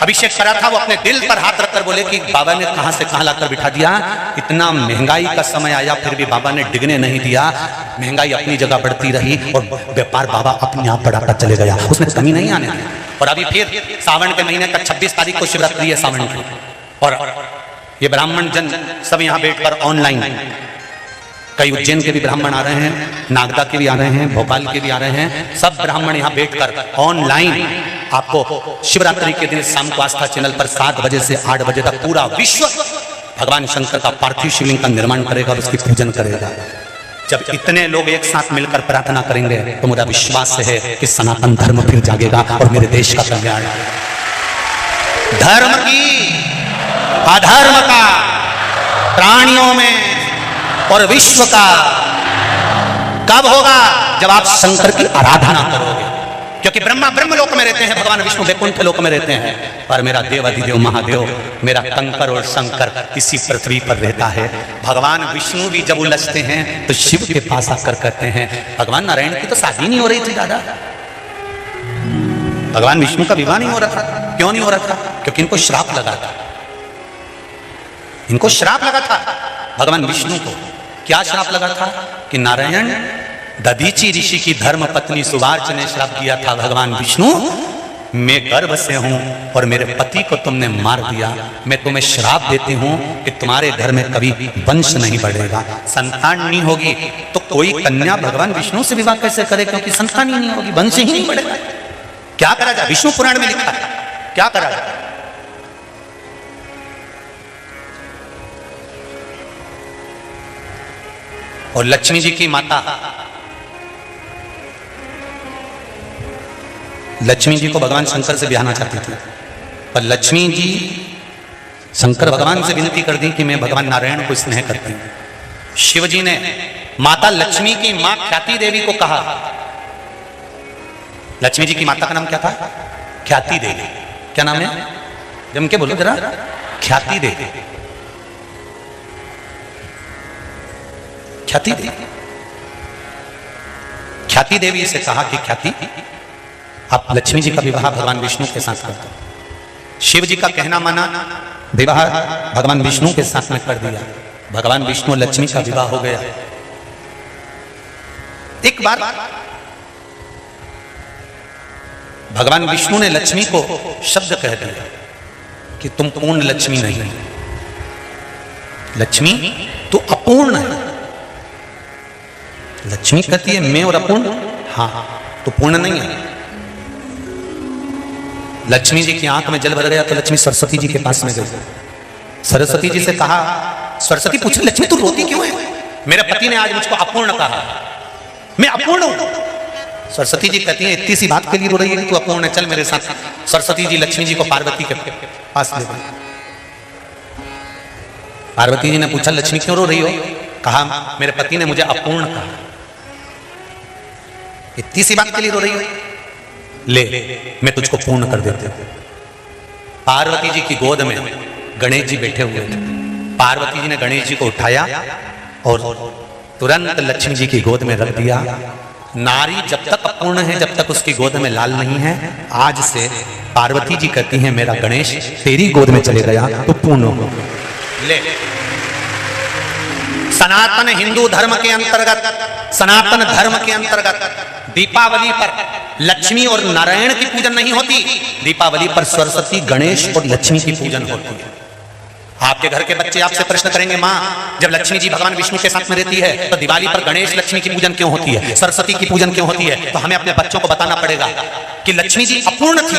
अभिषेक करा था वो अपने दिल पर हाथ रखकर बोले कि बाबा ने कहां से कहां लाकर बिठा दिया। इतना महंगाई का समय आया फिर भी बाबा ने डिगने नहीं दिया, महंगाई अपनी जगह बढ़ती रही और व्यापार बाबा अपने आप बढ़ाता चले गया, उसमें कमी नहीं आने दी। और अभी फिर सावन के महीने का 26 तारीख को शिवरात्रि है सावन की, और ये ब्राह्मण जन सब यहाँ बैठकर ऑनलाइन, कई उज्जैन के भी ब्राह्मण आ रहे हैं, नागदा के भी आ रहे हैं, भोपाल के भी आ रहे हैं, सब ब्राह्मण यहाँ बैठकर ऑनलाइन आपको शिवरात्रि के दिन शाम को आस्था चैनल पर 7 बजे से 8 बजे तक पूरा विश्व भगवान शंकर का पार्थिव शिवलिंग का निर्माण करेगा और उसकी पूजन करेगा। जब इतने लोग एक साथ मिलकर प्रार्थना करेंगे तो मेरा विश्वास है कि सनातन धर्म फिर जागेगा और मेरे देश का कल्याण। धर्म की अधर्म का, प्राणियों में और विश्व का कब होगा? जब आप शंकर की आराधना करोगे। क्योंकि ब्रह्मा ब्रह्मलोक में रहते हैं, भगवान विष्णु वैकुंठ लोक में रहते हैं, पर मेरा देव अधिदेव महादेव, मेरा कंकर और शंकर इसी पृथ्वी पर रहता है। भगवान विष्णु भी जब उलझते हैं तो शिव के पास आकर कहते हैं, भगवान नारायण की तो शादी नहीं हो रही थी दादा, भगवान विष्णु का विवाह नहीं हो रहा था। क्यों नहीं हो रहा था? क्योंकि इनको श्राप लगा था। इनको श्राप लगा था भगवान विष्णु को। क्या श्राप लगा था? कि नारायण, दधीची ऋषि की धर्म पत्नी सुवार्च ने श्राप दिया था, भगवान विष्णु मैं गर्भ से हूं और मेरे पति को तुमने मार दिया, मैं तुम्हें श्राप देती हूं कि तुम्हारे घर में कभी वंश नहीं बढ़ेगा, संतान नहीं होगी। तो कोई कन्या भगवान विष्णु से विवाह कैसे करे? क्योंकि संतान ही नहीं होगी, वंश ही नहीं बढ़ेगा। क्या करा जाए? विष्णु पुराण में लिखा है, क्या करा जाए? और लक्ष्मी जी की माता, लक्ष्मी जी को भगवान शंकर से ब्याहना चाहती थी, पर लक्ष्मी जी शंकर भगवान से विनती कर दी कि मैं भगवान नारायण को स्नेह करती हूं। शिव जी ने माता लक्ष्मी की मां ख्याति देवी को कहा, लक्ष्मी जी की माता का नाम क्या था? ख्याति देवी। क्या नाम है? जम के बोलो जरा। ख्याति देवी। ख्याति देवी। ख्याति देवी से कहा कि ख्याति, आप लक्ष्मी जी का विवाह भगवान विष्णु के साथ कर दो। शिव जी का कहना माना, विवाह भगवान विष्णु के साथ में कर दिया। भगवान विष्णु और लक्ष्मी का विवाह हो गया। एक बार भगवान विष्णु ने लक्ष्मी को शब्द कह दिया कि तुम पूर्ण लक्ष्मी नहीं, लक्ष्मी तो अपूर्ण है। लक्ष्मी कहती है मैं और अपूर्ण, हाँ तो पूर्ण नहीं है। लक्ष्मी जी की आंख में जल भर गया तो लक्ष्मी सरस्वती जी के पास में गई। सरस्वती जी से कहा, सरस्वती पूछे लक्ष्मी तू रोती क्यों है? मेरे पति ने आज मुझको अपूर्ण कहा, मैं अपूर्ण हूं। सरस्वती जी कहती है इतनी सी बात के लिए रो रही है, तू अपूर्ण है, चल मेरे साथ। सरस्वती जी लक्ष्मी जी को पार्वती के पास ले गई। पार्वती जी ने पूछा लक्ष्मी क्यों रो रही हो? कहा मेरे पति ने मुझे अपूर्ण कहा। इतनी सी बात के लिए रो रही हो? ले मैं तुझको पूर्ण कर देती हूं। पार्वती जी की गोद में गणेश जी बैठे हुए थे। पार्वती जी ने गणेश जी को उठाया और तुरंत लक्ष्मी जी की गोद में रख दिया। नारी जब तक अपूर्ण है, जब तक उसकी गोद में लाल नहीं है, आज से पार्वती जी कहती हैं मेरा गणेश तेरी गोद में चले गया तो पूर्ण हो। ले सनातन हिंदू धर्म के अंतर्गत, सनातन धर्म के अंतर्गत दीपावली पर लक्ष्मी और नारायण की पूजन नहीं होती, दीपावली पर सरस्वती, गणेश और लक्ष्मी की पूजन होती है। आपके घर के बच्चे आपसे प्रश्न करेंगे, माँ जब लक्ष्मी जी भगवान विष्णु के साथ में रहती है तो दिवाली पर गणेश लक्ष्मी की पूजन क्यों होती है, सरस्वती की पूजन क्यों होती है? तो हमें अपने बच्चों को बताना पड़ेगा कि लक्ष्मी जी अपूर्ण थी,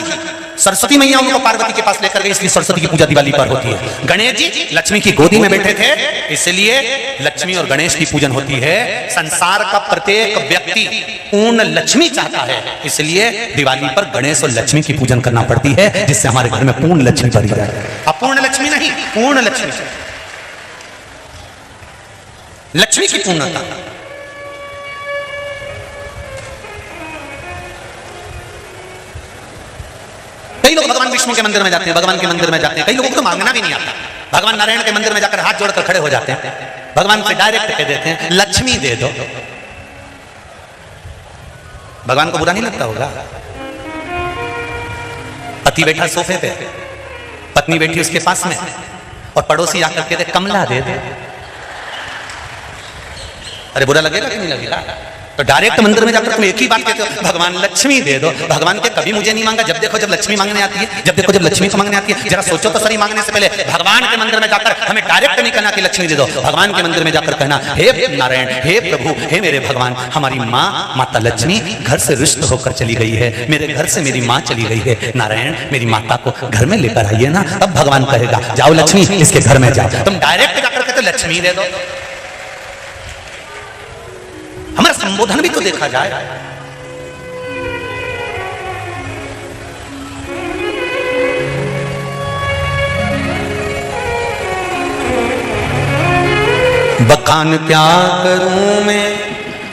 सरस्वती मैया उनको पार्वती के पास लेकर गई, इसलिए सरस्वती की पूजा दिवाली पर होती है। गणेश जी लक्ष्मी की गोदी में बैठे थे, इसलिए लक्ष्मी और गणेश की पूजन होती है। संसार का प्रत्येक व्यक्ति पूर्ण लक्ष्मी चाहता है, इसलिए दिवाली पर गणेश और लक्ष्मी की पूजन करना पड़ती है, जिससे हमारे घर में पूर्ण लक्ष्मी भरी जाए। अपूर्ण लक्ष्मी नहीं, पूर्ण लक्ष्मी, लक्ष्मी की पूर्णता। कई लोग भगवान विष्णु के मंदिर में जाते हैं, भगवान के मंदिर में जाते हैं, कई लोगों को तो मांगना भी नहीं आता। भगवान नारायण के मंदिर में जाकर हाथ जोड़कर खड़े हो जाते हैं, भगवान से डायरेक्ट कह देते हैं लक्ष्मी दे दो। भगवान को बुरा नहीं लगता होगा? पति बैठा सोफे पे, पत्नी बैठी उसके पास में, और पड़ोसी आकर कहते कमला दे दे। अरे बुरा लगेगा कि नहीं लगेगा? तो डायरेक्ट मंदिर में जाकर तुम एक ही बात कहते हो, भगवान लक्ष्मी दे दो। भगवान के कभी मुझे नहीं मांगा, जब देखो जब लक्ष्मी मांगने आती है, जब देखो जब लक्ष्मी को मांगने आती है। जरा सोचो तो सही, मांगने से पहले भगवान के मंदिर में जाकर हमें डायरेक्ट नहीं कहना कि लक्ष्मी दे दो। भगवान के मंदिर में जाकर कहना हे नारायण, हे प्रभु, हे मेरे भगवान, हमारी माँ माता लक्ष्मी घर से रुष्ट होकर चली गई है, मेरे घर से मेरी माँ चली गई है, नारायण मेरी माता को घर में लेकर आइए ना। अब भगवान कहेगा जाओ लक्ष्मी इसके घर में जाओ। तुम डायरेक्ट जाकर कहते लक्ष्मी दे दो। हमारा संबोधन भी तो देखा जाए। बखान क्या करूं मैं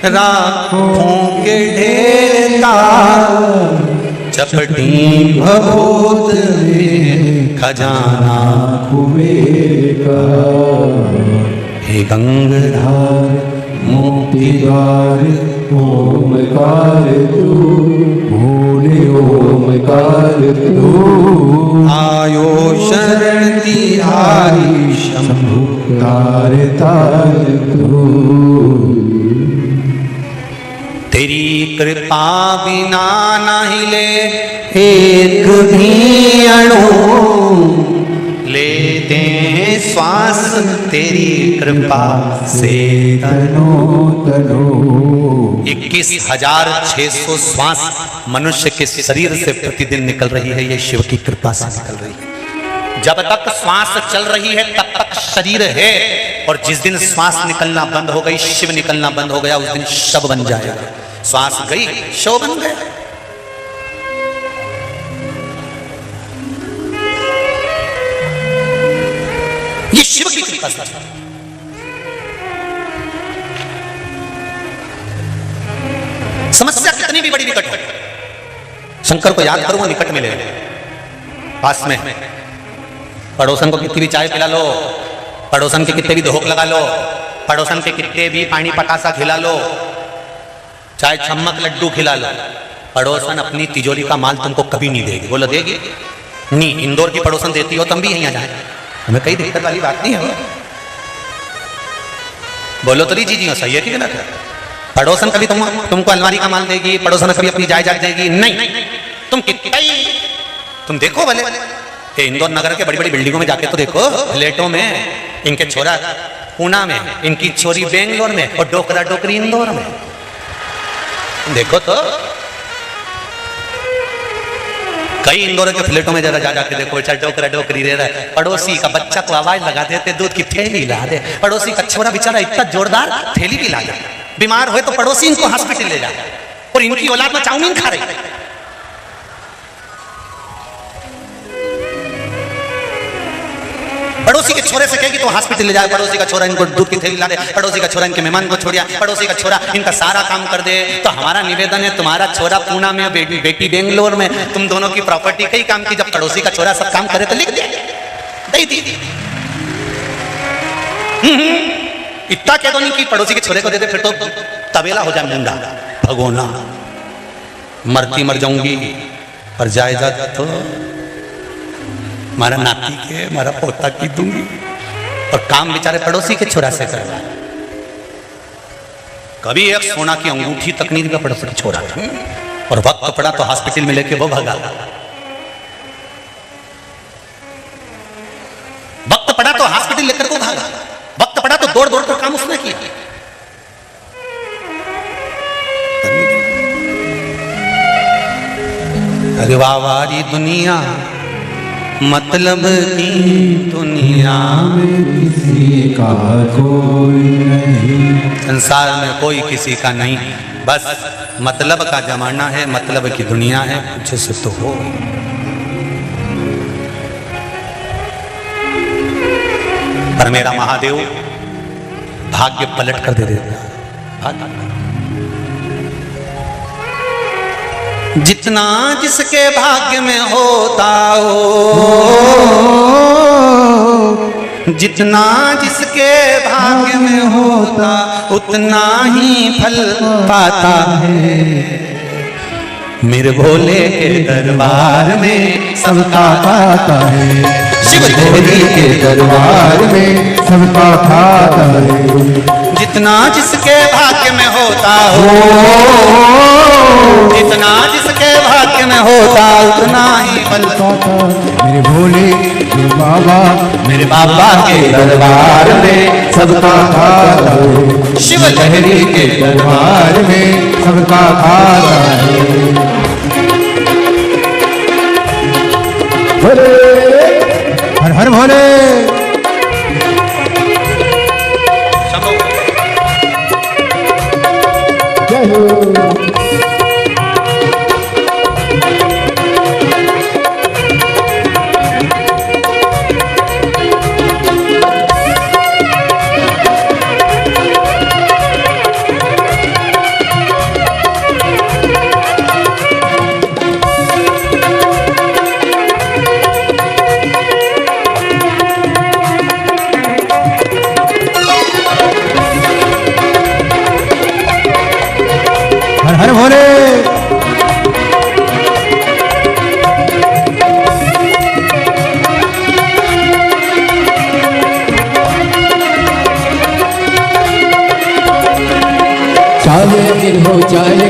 राखों के ढेर का, चपटी भभूत में खजाना कुबेर का। हे गंगाधर मुक्ति द्वार ओमकार तू, भोले ओमकार तू। आयो शरण तिहारी शंभु तार तार तू। तेरी कृपा बिना न हिले एक भी अणु, लेते हैं श्वास तेरी कृपा से तनो तनो। 21,600 श्वास मनुष्य के शरीर से प्रतिदिन निकल रही है, ये शिव की कृपा से निकल रही है। जब तक श्वास चल रही है तब तक शरीर है, और जिस दिन श्वास निकलना बंद हो गई, शिव निकलना बंद हो गया, उस दिन शव बन जाएगा। श्वास गई, शव बन गया। ये शिव की कृपा से। समस्या कितनी भी बड़ी निकट हो, शंकर को याद करो, निकट मिले, पास में। पड़ोसन को कितनी भी चाय पिला लो, पड़ोसन के कितने भी धोख लगा लो, पड़ोसन के कितने भी पानी पटासा खिला लो, चाहे चम्मक लड्डू खिला लो, पड़ोसन अपनी तिजोरी का माल तुमको कभी नहीं देगी। बोलो देगी? नहीं। इंदौर की पड़ोसन देती हो तुम भी यहीं आ जाए, हमें कई दिक्कत वाली बात नहीं है। बोलो तो जी जी सही है कि गलत है? पड़ोसन कभी तुमको अलमारी का माल देगी, पड़ोसन कभी अपनी जायदाद देगी? नहीं। तुम कितना तुम देखो भले इंदौर नगर के बड़ी बड़ी बिल्डिंगों में जाके तो देखो, फ्लैटों में इनके छोरा पूना में, इनकी छोरी बेंगलोर में, और डोकरा डोकरी इंदौर में। देखो तो कई इंदौर के फ्लैटों में जरा जा जाके देखो, बेचारा डोकरा डोकरी रह रहा है, पड़ोसी का बच्चा को आवाज लगा देते, दूध की थैली ला दे, पड़ोसी का छोरा बेचारा इतना जोरदार थैली भी ला दे, बीमार हुए तो पड़ोसी इनको हॉस्पिटल ले जाए, और इनकी औलाद में चाउमीन खा रही है। पड़ोसी के छोरे से कहेगी तो हॉस्पिटल ले जाए, पड़ोसी का छोरा इनको दूध की थैली ला दे, पड़ोसी का छोरा इनके मेहमान को छोड़िया, पड़ोसी का छोरा इनका सारा काम कर दे। तो हमारा निवेदन है, तुम्हारा छोरा पूना में, बेटी बेंगलोर में, तुम दोनों की प्रॉपर्टी कई काम की, जब पड़ोसी का छोरा सब काम करे तो लिख दे, दे दी। इतना कह दो नहीं कि पड़ोसी के छोरे को दे दे, फिर तो तबेला हो जाए मुंडा भगोना, मरती मर जाऊंगी, और जायदाद तो हमारा नाती के, हमारा पोता की दूंगी, और काम बेचारे पड़ोसी के छोरा से करवा। कभी एक सोना की अंगूठी तक नहीं दिया पड़ोसी का छोरा, और वक्त पड़ा तो हॉस्पिटल में लेके वो भगा, वक्त पड़ा तो हॉस्पिटल लेकर को भागा, वक्त पड़ा तो दौड़ दौड़ कर काम उसने किया। अरे वाह दुनिया, मतलब की दुनिया में किसी का कोई नहीं, संसार में कोई किसी का नहीं, बस मतलब का जमाना है, मतलब की दुनिया है, कुछ से तो हो। पर मेरा महादेव भाग्य पलट कर दे देता। जितना जिसके भाग्य में होता हो, जितना जिसके भाग्य में होता, उतना ही फल पाता है। मेरे भोले के दरबार में सबका खाता है, शिव भोले के दरबार में सबका खाता है। जितना जिसके भाग्य में होता हो, जितना जिसके भाग्य में होता, उतना ही फल पाता। मेरे भोले मेरे बाबा के दरबार में सबका खाता है, शिव लहरी के दरबार में सबका खाता है। हर हर भोले। जय हो।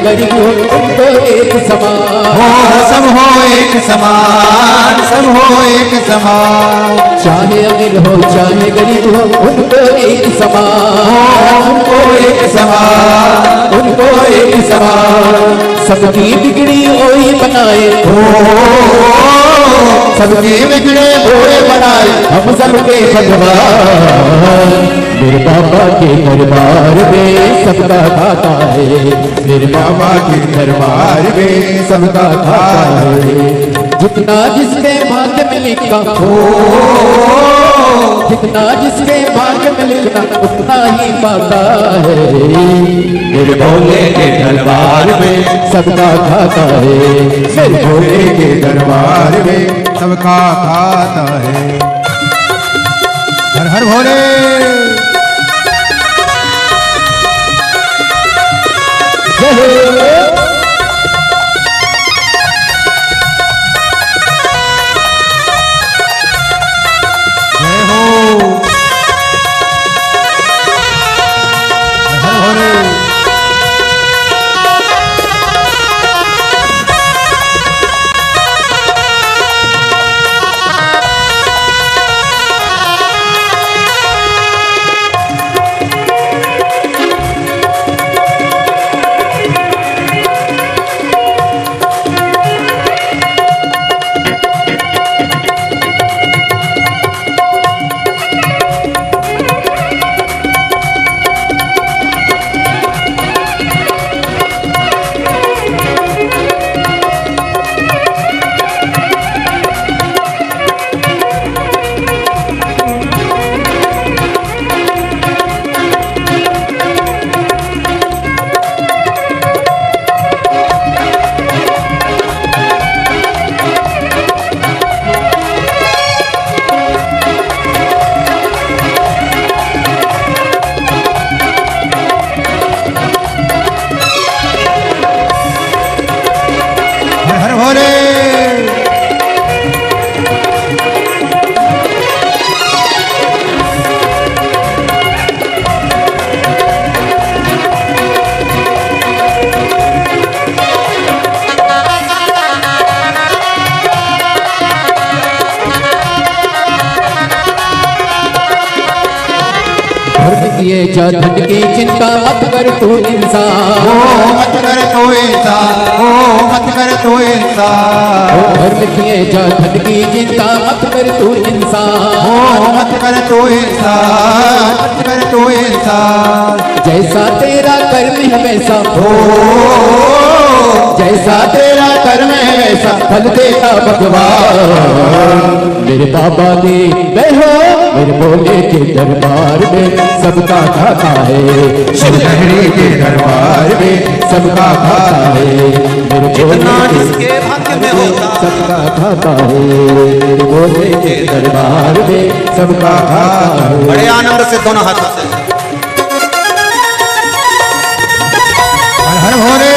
गरीब हो उनको एक समान हो सब हो एक समान, सब हो एक समान। चाहे अमीर हो चाहे गरीब हो उनको एक समान, उनको एक समान, उनको एक समान। सबकी बिगड़ी ओही बनाए, सबके बिगड़े बोए बनाए हम सबके भगवान। मेरे बाबा के दरबार में सबका खाता है, मेरे बाबा के दरबार में सबका खाता है। जितना जिसके भाग्य में लिखा हो, जितना जिसके भाग्य में लिखा उतना ही पाता है। मेरे भोले के दरबार में सबका खाता है, मेरे भोले के दरबार में सबका खाता है। हर हर भोले। जय हो। जय हो। हर हर भोले। किए जा धन की चिंता मत कर तू इंसान, मत कर तू इंसान, मत कर तू इंसान। धर्म किए जा धन की चिंता मत कर तू इंसान, मत कर तू इंसान, मत कर तू इंसान। जैसा तेरा कर्म है वैसा हो, जैसा तेरा कर्म है वैसा फल देता भगवान। मेरे बाबा ने बहो मेरे भोले के दरबार में सबका खाता है, शिव लहरी के दरबार में सबका खाता है। मेरे भोले जिसके भाग्य में होता सबका खाता है, मेरे भोले के दरबार में सबका खाता है। बड़े आनंद से दोनों हाथों से हर हर भोले।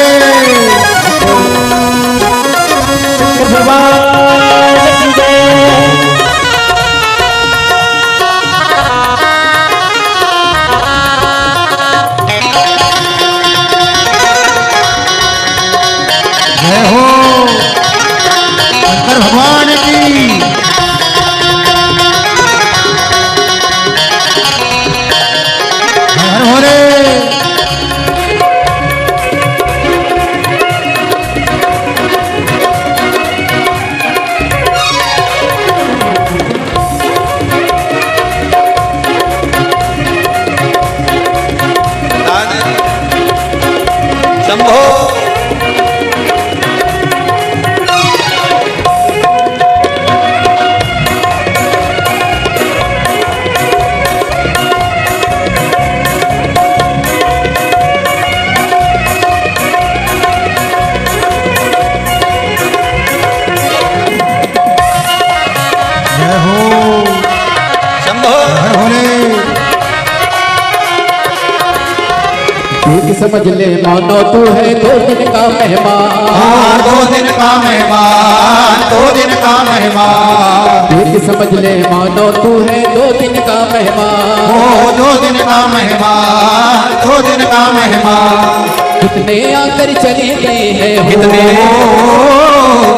भगवान की जय। जय हो शंकर भगवान की। हर हर भोले। शंभो जय हो शंभो हर भोले। ठीक समझ ले मानो तू है 2 दिन का मेहमान, 2 दिन का मेहमान, 2 दिन का मेहमान। ठीक समझ ले मानो तू है 2 दिन का मेहमान। 2 दिन का मेहमान, 2 दिन का मेहमान। कितने आकर चले गए हैं हो, कितने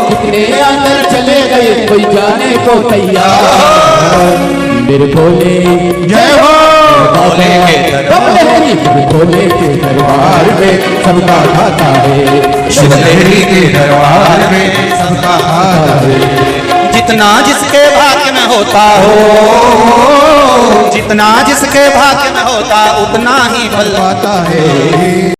कितने आकर चले गए कोई जाने को तैयार। मेरे भोले जय हो भोले के मेरे भोले के दरबार में सबका खाता है, शिवलहरी के दरबार में सबका खाता है। जितना जिसके भाग्य में होता हो, जितना जिसके भाग्य में होता उतना ही फल पाता है।